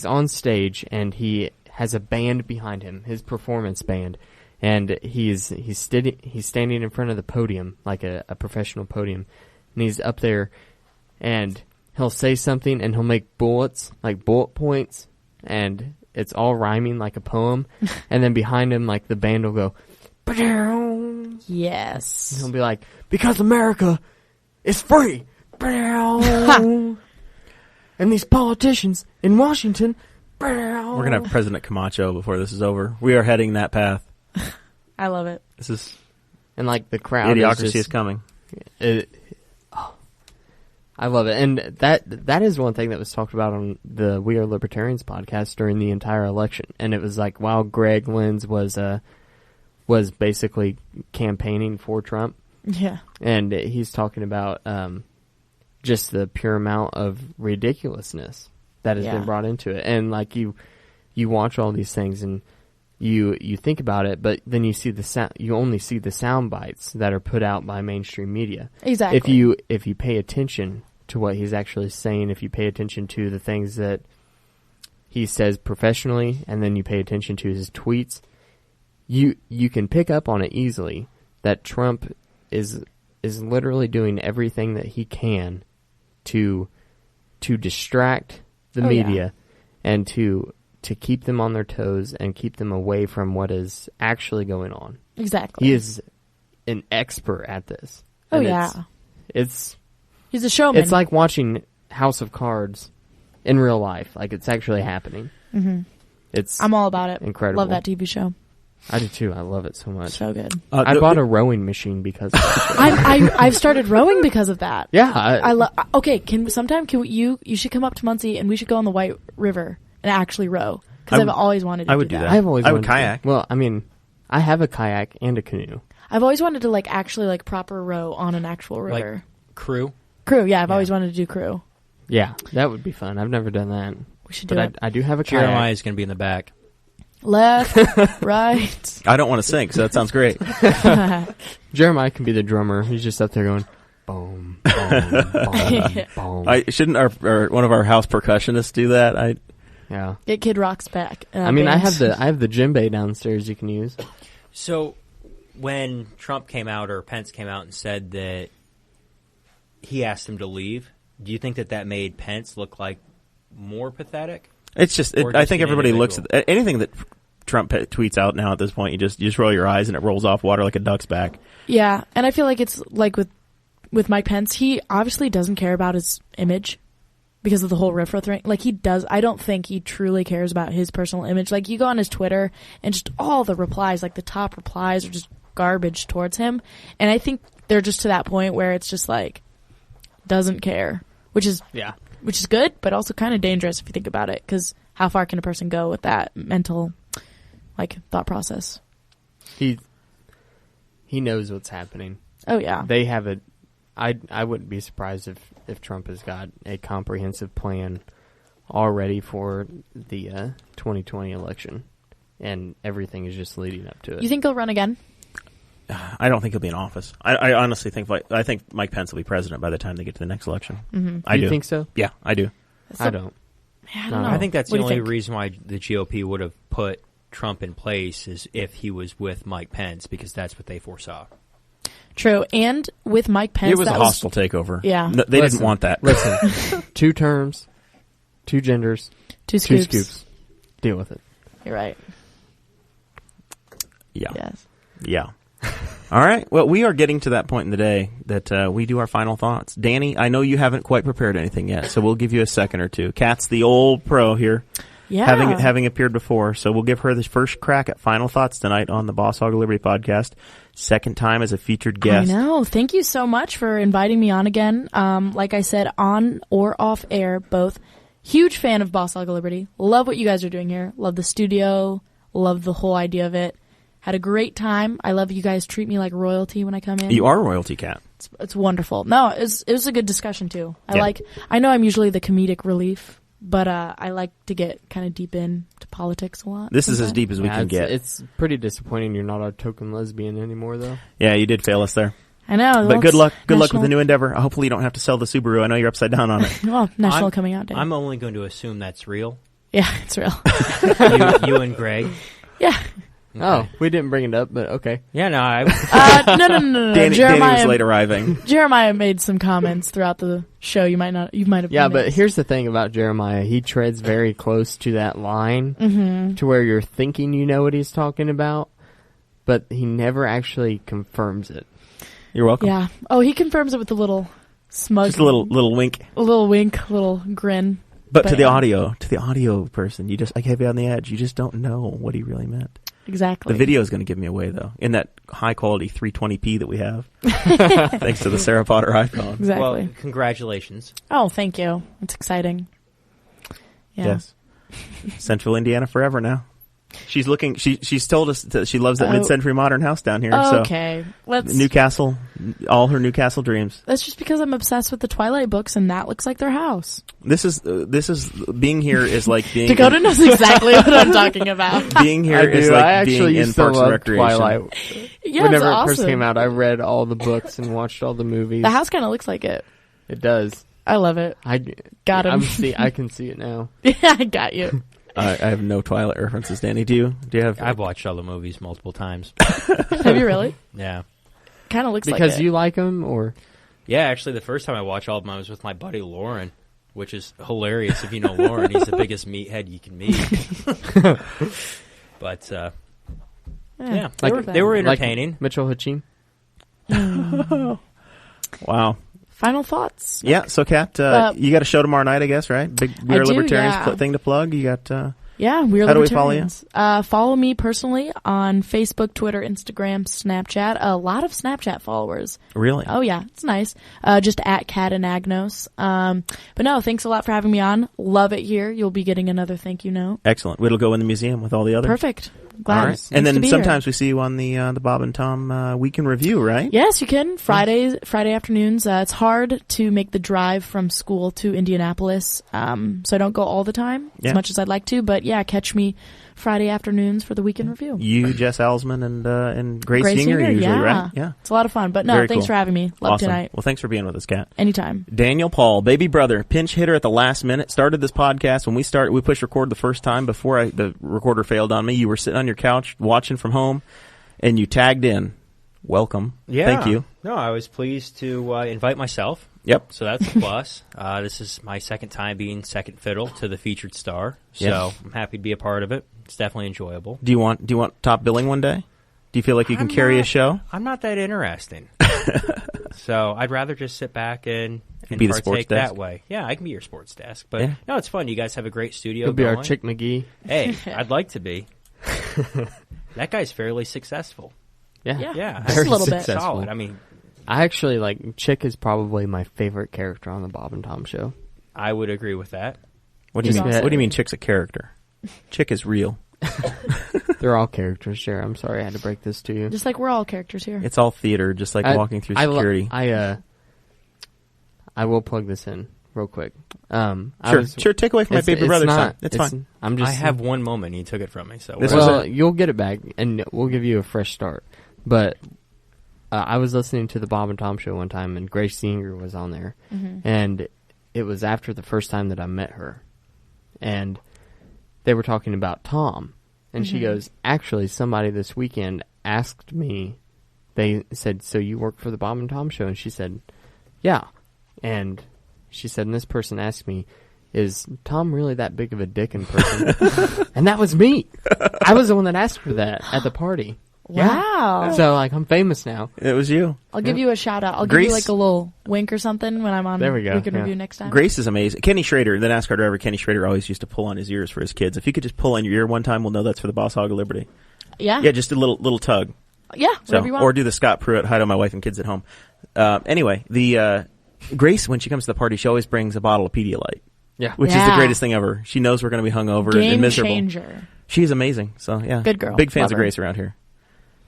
on stage and he has a band behind him, his performance band, and he's standing in front of the podium, like a professional podium, and he's up there, and he'll say something and he'll make bullets, like bullet points, and it's all rhyming like a poem, and then behind him, like the band will go, and Yes. he'll be like, because America is free. And these politicians in Washington. We're going to have President Camacho before this is over. We are heading that path. I love it. This is And like the crowd idiocracy is coming. I love it. And that is one thing that was talked about on the We Are Libertarians podcast during the entire election. And it was like while Greg Lenz was basically campaigning for Trump. Yeah. And he's talking about just the pure amount of ridiculousness that has been brought into it. And like you watch all these things and you think about it, but then you see you only see the sound bites that are put out by mainstream media. Exactly. If you pay attention to what he's actually saying, if you pay attention to the things that he says professionally, and then you pay attention to his tweets, you can pick up on it easily that Trump is literally doing everything that he can to distract the media and to keep them on their toes and keep them away from what is actually going on. Exactly. He is an expert at this. Oh, And yeah. He's a showman. It's like watching House of Cards in real life. Like it's actually happening. Mm-hmm. I'm all about it. Incredible. Love that TV show. I do too. I love it so much. So good. I bought a rowing machine because of that. I've started rowing because of that. Yeah. I love. Okay, you should come up to Muncie and we should go on the White River and actually row because I've always wanted to. I would do that. I would wanted kayak. Well, I mean, I have a kayak and a canoe. I've always wanted to actually proper row on an actual river. Like crew? Crew, yeah. I've always wanted to do crew. Yeah, that would be fun. I've never done that. We should do it. I do have a kayak. Jeremiah is going to be in the back. Left, right. I don't want to sing, so that sounds great. Jeremiah can be the drummer. He's just up there going, boom, boom, boom, boom. Shouldn't one of our house percussionists do that? Yeah. Get Kid Rock's back. I mean, bands. I have the djembe downstairs you can use. So when Trump came out or Pence came out and said that he asked him to leave, do you think that made Pence look like more pathetic? It's just, Or I just think an everybody looks individual? at anything that Trump tweets out now at this point. You just roll your eyes and it rolls off water like a duck's back. Yeah, and I feel like it's like with Mike Pence, he obviously doesn't care about his image because of the whole RIFRA thing. Like he does, I don't think he truly cares about his personal image. Like you go on his Twitter and just all the replies, like the top replies are just garbage towards him. And I think they're just to that point where it's just like, doesn't care, which is good, but also kind of dangerous if you think about it, because how far can a person go with that mental, thought process? He knows what's happening. Oh yeah, They have I wouldn't be surprised if Trump has got a comprehensive plan already for the 2020 election, and everything is just leading up to it. You think he'll run again? I don't think he'll be in office. I honestly think I think Mike Pence will be president by the time they get to the next election. Mm-hmm. I do. You think so? Yeah, I do. I don't. I don't know. I think that's What the do you only think? reason why the GOP would have put Trump in place is if he was with Mike Pence, because that's what they foresaw. True, and with Mike Pence, It was a that hostile takeover. Yeah. No, they didn't want that. Listen, 2 terms, 2 genders, two 2 scoops. scoops. Deal with it. You're right. Yeah. Yes. Yeah. All right. Well, we are getting to that point in the day that we do our final thoughts. Danny, I know you haven't quite prepared anything yet, so we'll give you a second or two. Kat's the old pro here. Yeah. having appeared before. So we'll give her the first crack at final thoughts tonight on the Boss Hog of Liberty podcast. Second time as a featured guest. I know. Thank you so much for inviting me on again. Like I said, on or off air, both. Huge fan of Boss Hog of Liberty. Love what you guys are doing here. Love the studio. Love the whole idea of it. Had a great time. I love you guys treat me like royalty when I come in. You are royalty, Kat. It's wonderful. No, it was a good discussion too. I know I'm usually the comedic relief, but I like to get kind of deep into politics a lot. This is as deep as we can get. It's pretty disappointing you're not a token lesbian anymore, though. Yeah, you did fail us there. I know. But good luck with the new endeavor. Hopefully you don't have to sell the Subaru. I know you're upside down on it. Well, National Coming Out Day. I'm only going to assume that's real. Yeah, it's real. you and Greg. Yeah. Okay. Oh, we didn't bring it up, but okay. Yeah, no. No. Danny was late arriving. Jeremiah made some comments throughout the show. You might have. Yeah, but here's the thing about Jeremiah. He treads very close to that line to where you're thinking you know what he's talking about, but he never actually confirms it. You're welcome. Yeah. Oh, he confirms it with a little smug. Just a little wink. A little wink, little grin. But to the audio person, I have you on the edge. You just don't know what he really meant. Exactly. The video is going to give me away, though, in that high-quality 320p that we have, thanks to the Sarah Potter iPhone. Exactly. Well, congratulations. Oh, thank you. It's exciting. Yeah. Yes. Central Indiana forever now. She's looking. She's told us that she loves that mid-century modern house down here. Okay, so Newcastle, all her Newcastle dreams. That's just because I'm obsessed with the Twilight books, and that looks like their house. This is being here is like being. Dakota knows exactly what I'm talking about. Being here is like being in Parks and Recreation. Twilight. Yeah, whenever it's awesome. It first came out, I read all the books and watched all the movies. The house kind of looks like it. It does. I love it. Got him. I can see it now. Yeah, I got you. I have no Twilight references, Danny. Do you have? I've watched all the movies multiple times. Have you really? Yeah. Kind of looks like it. Because you like them, or? Yeah, actually, the first time I watched all of them, I was with my buddy Lauren, which is hilarious. If you know Lauren, he's the biggest meathead you can meet. But yeah, they were entertaining. Like Mitchell Hutching. Wow. Final thoughts. Yeah, so Kat, you got a show tomorrow night, I guess, right? Big We Are Libertarians thing to plug. You got. Yeah, We Are How Libertarians. do we follow you? Follow me personally on Facebook, Twitter, Instagram, Snapchat. A lot of Snapchat followers. Really? Oh yeah, it's nice. Just at Kat Anagnos. But no, thanks a lot for having me on. Love it here. You'll be getting another thank you note. Excellent. It'll go in the museum with all the others. Perfect. Glad. All right. Nice and then sometimes here. we see you on the Bob and Tom Week in Review, right? Yes, you can. Friday afternoons. It's hard to make the drive from school to Indianapolis, so I don't go all the time as much as I'd like to. But yeah, catch me Friday afternoons for the Week in Review. You, Jess Alsman, and Grace Singer usually, right? Yeah. It's a lot of fun. But no, Very thanks cool. for having me. Love awesome. tonight. Well, thanks for being with us, Kat. Anytime. Daniel Paul, baby brother, pinch hitter at the last minute. Started this podcast when we pushed record the first time before the recorder failed on me. You were sitting on your couch watching from home, and you tagged in. Welcome. Yeah. Thank you. No, I was pleased to invite myself. Yep. So that's a plus. This is my second time being second fiddle to the featured star. So I'm happy to be a part of it. It's definitely enjoyable. Do you want top billing one day? Do you feel like you can carry a show? I'm not that interesting. So I'd rather just sit back and be the sports partake desk? that way. Yeah, I can be your sports desk. But no, it's fun. You guys have a great studio He'll be going. our Chick McGee. Hey, I'd like to be. That guy's fairly successful. Yeah. Yeah. Just a little bit. Solid. I mean, I actually like Chick is probably my favorite character on the Bob and Tom show. I would agree with that. What do you He's mean? awesome. What do you mean? Chick's a character. Chick is real. They're all characters, Cher. I'm sorry I had to break this to you. Just like we're all characters here. It's all theater, just like walking through security. I will plug this in real quick. Sure. Take away from my baby brother. It's fine. I have one moment. You took it from me. So you'll get it back, and we'll give you a fresh start. But I was listening to the Bob and Tom show one time, and Grace Singer was on there, and it was after the first time that I met her, and they were talking about Tom, and she goes, "Actually, somebody this weekend asked me. They said, so you work for the Bob and Tom show?" And she said, "Yeah." And she said, and this person asked me, "Is Tom really that big of a dick in person?" And that was me. I was the one that asked for that at the party. Wow. So, like, I'm famous now. It was you. I'll give you a shout out. I'll Grace- give you like a little wink or something when I'm on There we go, Weekend yeah. Review next time. Grace is amazing. Kenny Schrader, the NASCAR driver, Kenny Schrader always used to pull on his ears for his kids. If you could just pull on your ear one time, we'll know that's for the Boss Hog of Liberty. Yeah. Yeah, just a little tug. Yeah. Whatever you want. Or do the Scott Pruitt, hi to my wife and kids at home. Anyway, the Grace, when she comes to the party, she always brings a bottle of Pedialyte, Yeah. which is the Yeah. greatest thing ever. She knows we're going to be hungover and Game miserable. changer. She's amazing. So, yeah. Good girl. Big fans Love of her. Grace around here.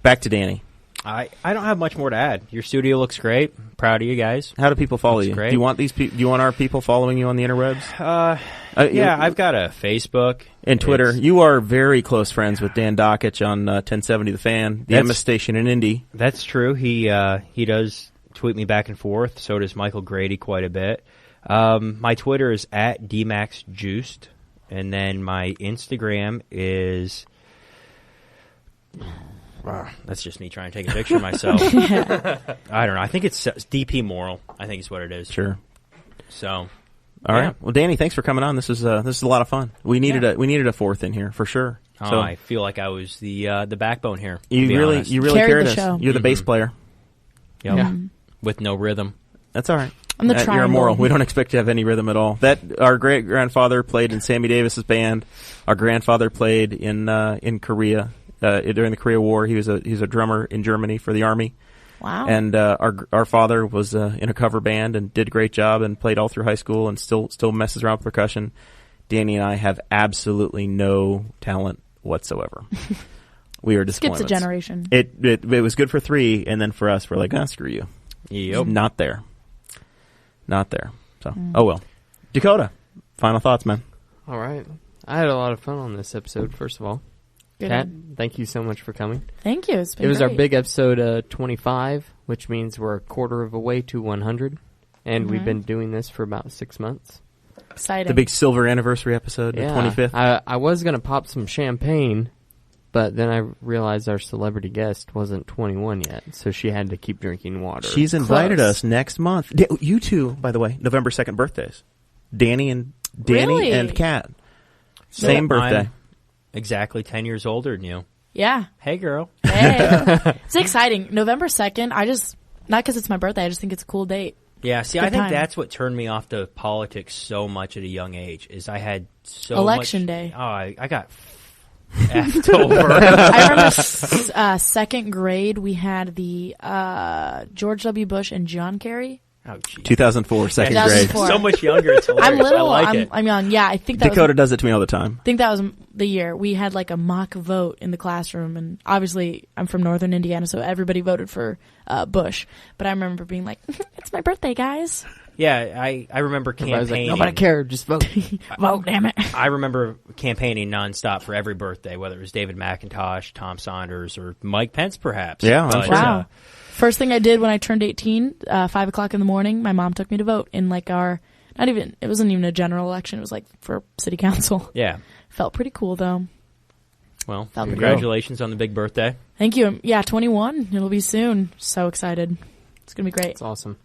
Back to Danny. I don't have much more to add. Your studio looks great. Proud of you guys. How do people follow That's you? great. Do you want do you want our people following you on the interwebs? Yeah, I've got a Facebook and Twitter. It's- You are very close friends with Dan Dockich on 1070 The Fan, the That's- Emma station in Indy. That's true. He does tweet me back and forth. So does Michael Grady quite a bit. My Twitter is at DMaxJuiced, and then my Instagram is. That's just me trying to take a picture of myself. I don't know. I think it's DP Morrell. I think is what it is. Sure. So, All yeah. right. Well, Danny, thanks for coming on. This is a lot of fun. We needed a fourth in here for sure. Oh, So I feel like I was the backbone here. to you be really honest. Carried carried the us. show. You're the bass player. Yep. Yeah. With no rhythm. That's all right. I'm the You're a triangle. Morrell. We don't expect you to have any rhythm at all. That our great grandfather played in Sammy Davis's band. Our grandfather played in Korea during the Korea War. He was a drummer in Germany for the army. Wow. And our father was in a cover band and did a great job and played all through high school and still messes around with percussion. Danny and I have absolutely no talent whatsoever. We are disappointed. Skips a generation. It was good for 3, and then for us, we're like, screw you. Yep. Not there. So, oh well. Dakota, final thoughts, man. All right. I had a lot of fun on this episode, first of all. Good. Kat, thank you so much for coming. Thank you. It's been It was our great. big episode 25, which means we're a quarter of a way to 100. And we've been doing this for about 6 months. Exciting. The big silver anniversary episode, the 25th. I was going to pop some champagne, but then I realized our celebrity guest wasn't 21 yet, so she had to keep drinking water. She's invited Close. us next month. You two, by the way, November 2nd birthdays. Danny and Really? Kat. Same birthday. I'm exactly 10 years older than you. Yeah. Hey, girl. Hey. It's exciting. November 2nd, not because it's my birthday, I just think it's a cool date. Yeah, see, Good I think time. that's what turned me off to politics so much at a young age, is I had so Election much... day. Oh, I got effed over. I remember second grade, we had the George W. Bush and John Kerry. Oh, geez. 2004, second grade. 2004. So much younger. It's hilarious. I'm little. I like it. I'm young. Yeah, I think that Dakota does it to me all the time. I think that was the year we had like a mock vote in the classroom, and obviously I'm from northern Indiana, so everybody voted for Bush. But I remember being like, "It's my birthday, guys! Yeah, I remember I was like, campaigning. nobody cared, just vote. Vote, damn it!" I remember campaigning nonstop for every birthday, whether it was David McIntosh, Tom Saunders, or Mike Pence, perhaps. Yeah, I'm But, sure. Wow. First thing I did when I turned 18, 5 o'clock in the morning, my mom took me to vote in like it wasn't even a general election. It was like for city council. Yeah. Felt pretty cool though. Well, Felt pretty congratulations on the big birthday. Thank you. Yeah, 21. It'll be soon. So excited. It's going to be great. It's awesome.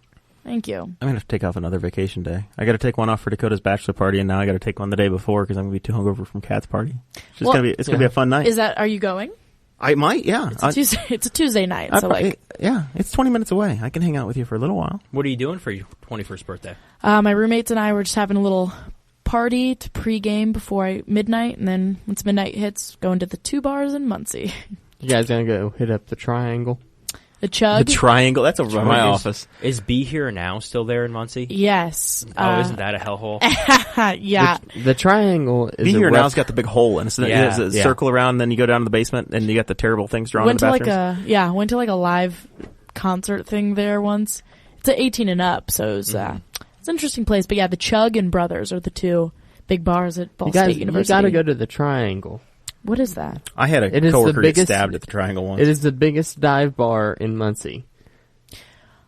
Thank you. I'm going to have to take off another vacation day. I got to take one off for Dakota's bachelor party, and now I got to take one the day before because I'm going to be too hungover from Kat's party. It's Well, going to be a fun night. Are you going? I might, yeah. It's a Tuesday night. So yeah, it's 20 minutes away. I can hang out with you for a little while. What are you doing for your 21st birthday? my roommates and I were just having a little party to pregame before midnight, and then once midnight hits, going to the 2 bars in Muncie. You guys going to go hit up the Triangle? The Chug. The Triangle, that's over by my Is- office. Is Be Here Now still there in Muncie? Yes. Isn't that a hellhole? Yeah. The Triangle is Be a Here rep- Now's got the big hole in it. So Yeah, there's a yeah. circle around, then you go down to the basement, and you got the terrible things drawn in the bathrooms. Went to like a live concert thing there once. It's a 18 and up, so it was, it's an interesting place. But yeah, the Chug and Brothers are the 2 big bars at Ball State University. You got to go to the Triangle. What is that? I had It a is the coworker get biggest- stabbed at the Triangle once. It is the biggest dive bar in Muncie.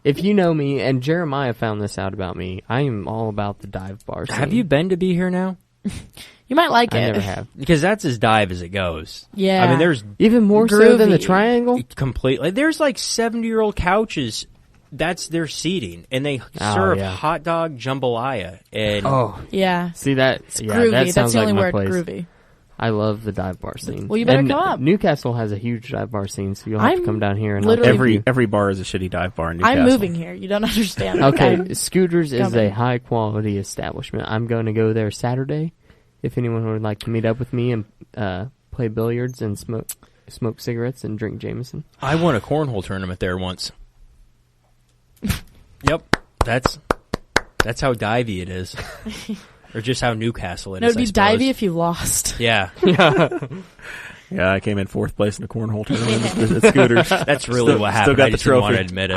If you know me, and Jeremiah found this out about me, I am all about the dive bar scene. Have you been to Be Here Now? You might like I it. never have. Because that's as dive as it goes. Yeah. I mean, there's Even more so than the Groovy. Triangle? completely. There's like 70-year-old couches. That's their seating, and they serve yeah. hot dog jambalaya. And Oh, Yeah. see that? It's Yeah, groovy. that That's sounds the like only my word, place. groovy. I love the dive bar scene. Well, you better and come up. Newcastle has a huge dive bar scene, so you'll have to come down here. And every bar is a shitty dive bar in Newcastle. I'm moving here. You don't understand. Okay, Scooters is coming. a high-quality establishment. I'm going to go there Saturday. If anyone would like to meet up with me and play billiards and smoke cigarettes and drink Jameson. I won a cornhole tournament there once. Yep, that's how divey it is. Or just how Newcastle it is. No, it'd be divey if you lost. Yeah. Yeah, I came in 4th place in a cornhole tournament at Scooters. That's really what happened. Still got I just the didn't trophy. want to admit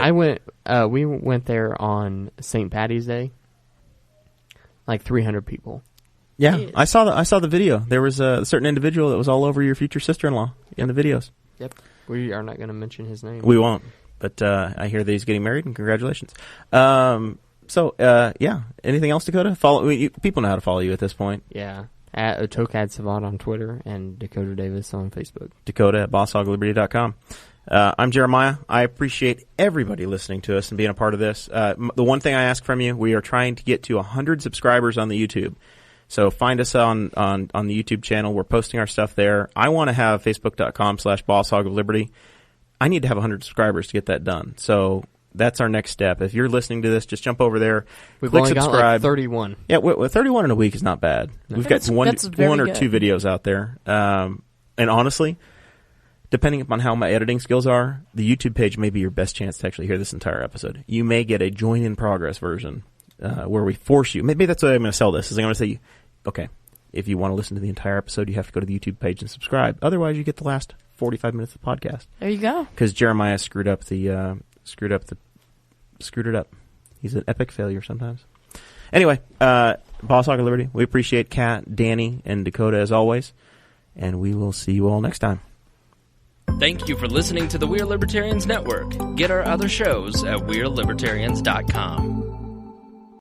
it. We went there on St. Patty's Day. Like 300 people. Yeah, Jeez. I saw the video. There was a certain individual that was all over your future sister-in-law in the videos. Yep. We are not going to mention his name. We won't, but I hear that he's getting married, and congratulations. Yeah. Anything else, Dakota? People know how to follow you at this point. Yeah. At Otokad Savant on Twitter and Dakota Davis on Facebook. Dakota at bosshogliberty.com. I'm Jeremiah. I appreciate everybody listening to us and being a part of this. The one thing I ask from you, we are trying to get to 100 subscribers on the YouTube. So find us on the YouTube channel. We're posting our stuff there. I want to have facebook.com/Boss Hog of Liberty. I need to have 100 subscribers to get that done. So that's our next step. If you're listening to this, just jump over there. We've click only subscribe. got like 31. Yeah, 31 in a week is not bad. We've got one or good. two videos out there. And honestly, depending upon how my editing skills are, the YouTube page may be your best chance to actually hear this entire episode. You may get a join in progress version where we force you. Maybe that's the way I'm going to sell this. Is I'm going to say, okay, if you want to listen to the entire episode, you have to go to the YouTube page and subscribe. Otherwise, you get the last 45 minutes of the podcast. There you go. Because Jeremiah screwed it up. He's an epic failure sometimes. Anyway, Boss Hog of Liberty, we appreciate Kat, Danny, and Dakota as always, and we will see you all next time. Thank you for listening to the We Are Libertarians Network. Get our other shows at WeareLibertarians.com.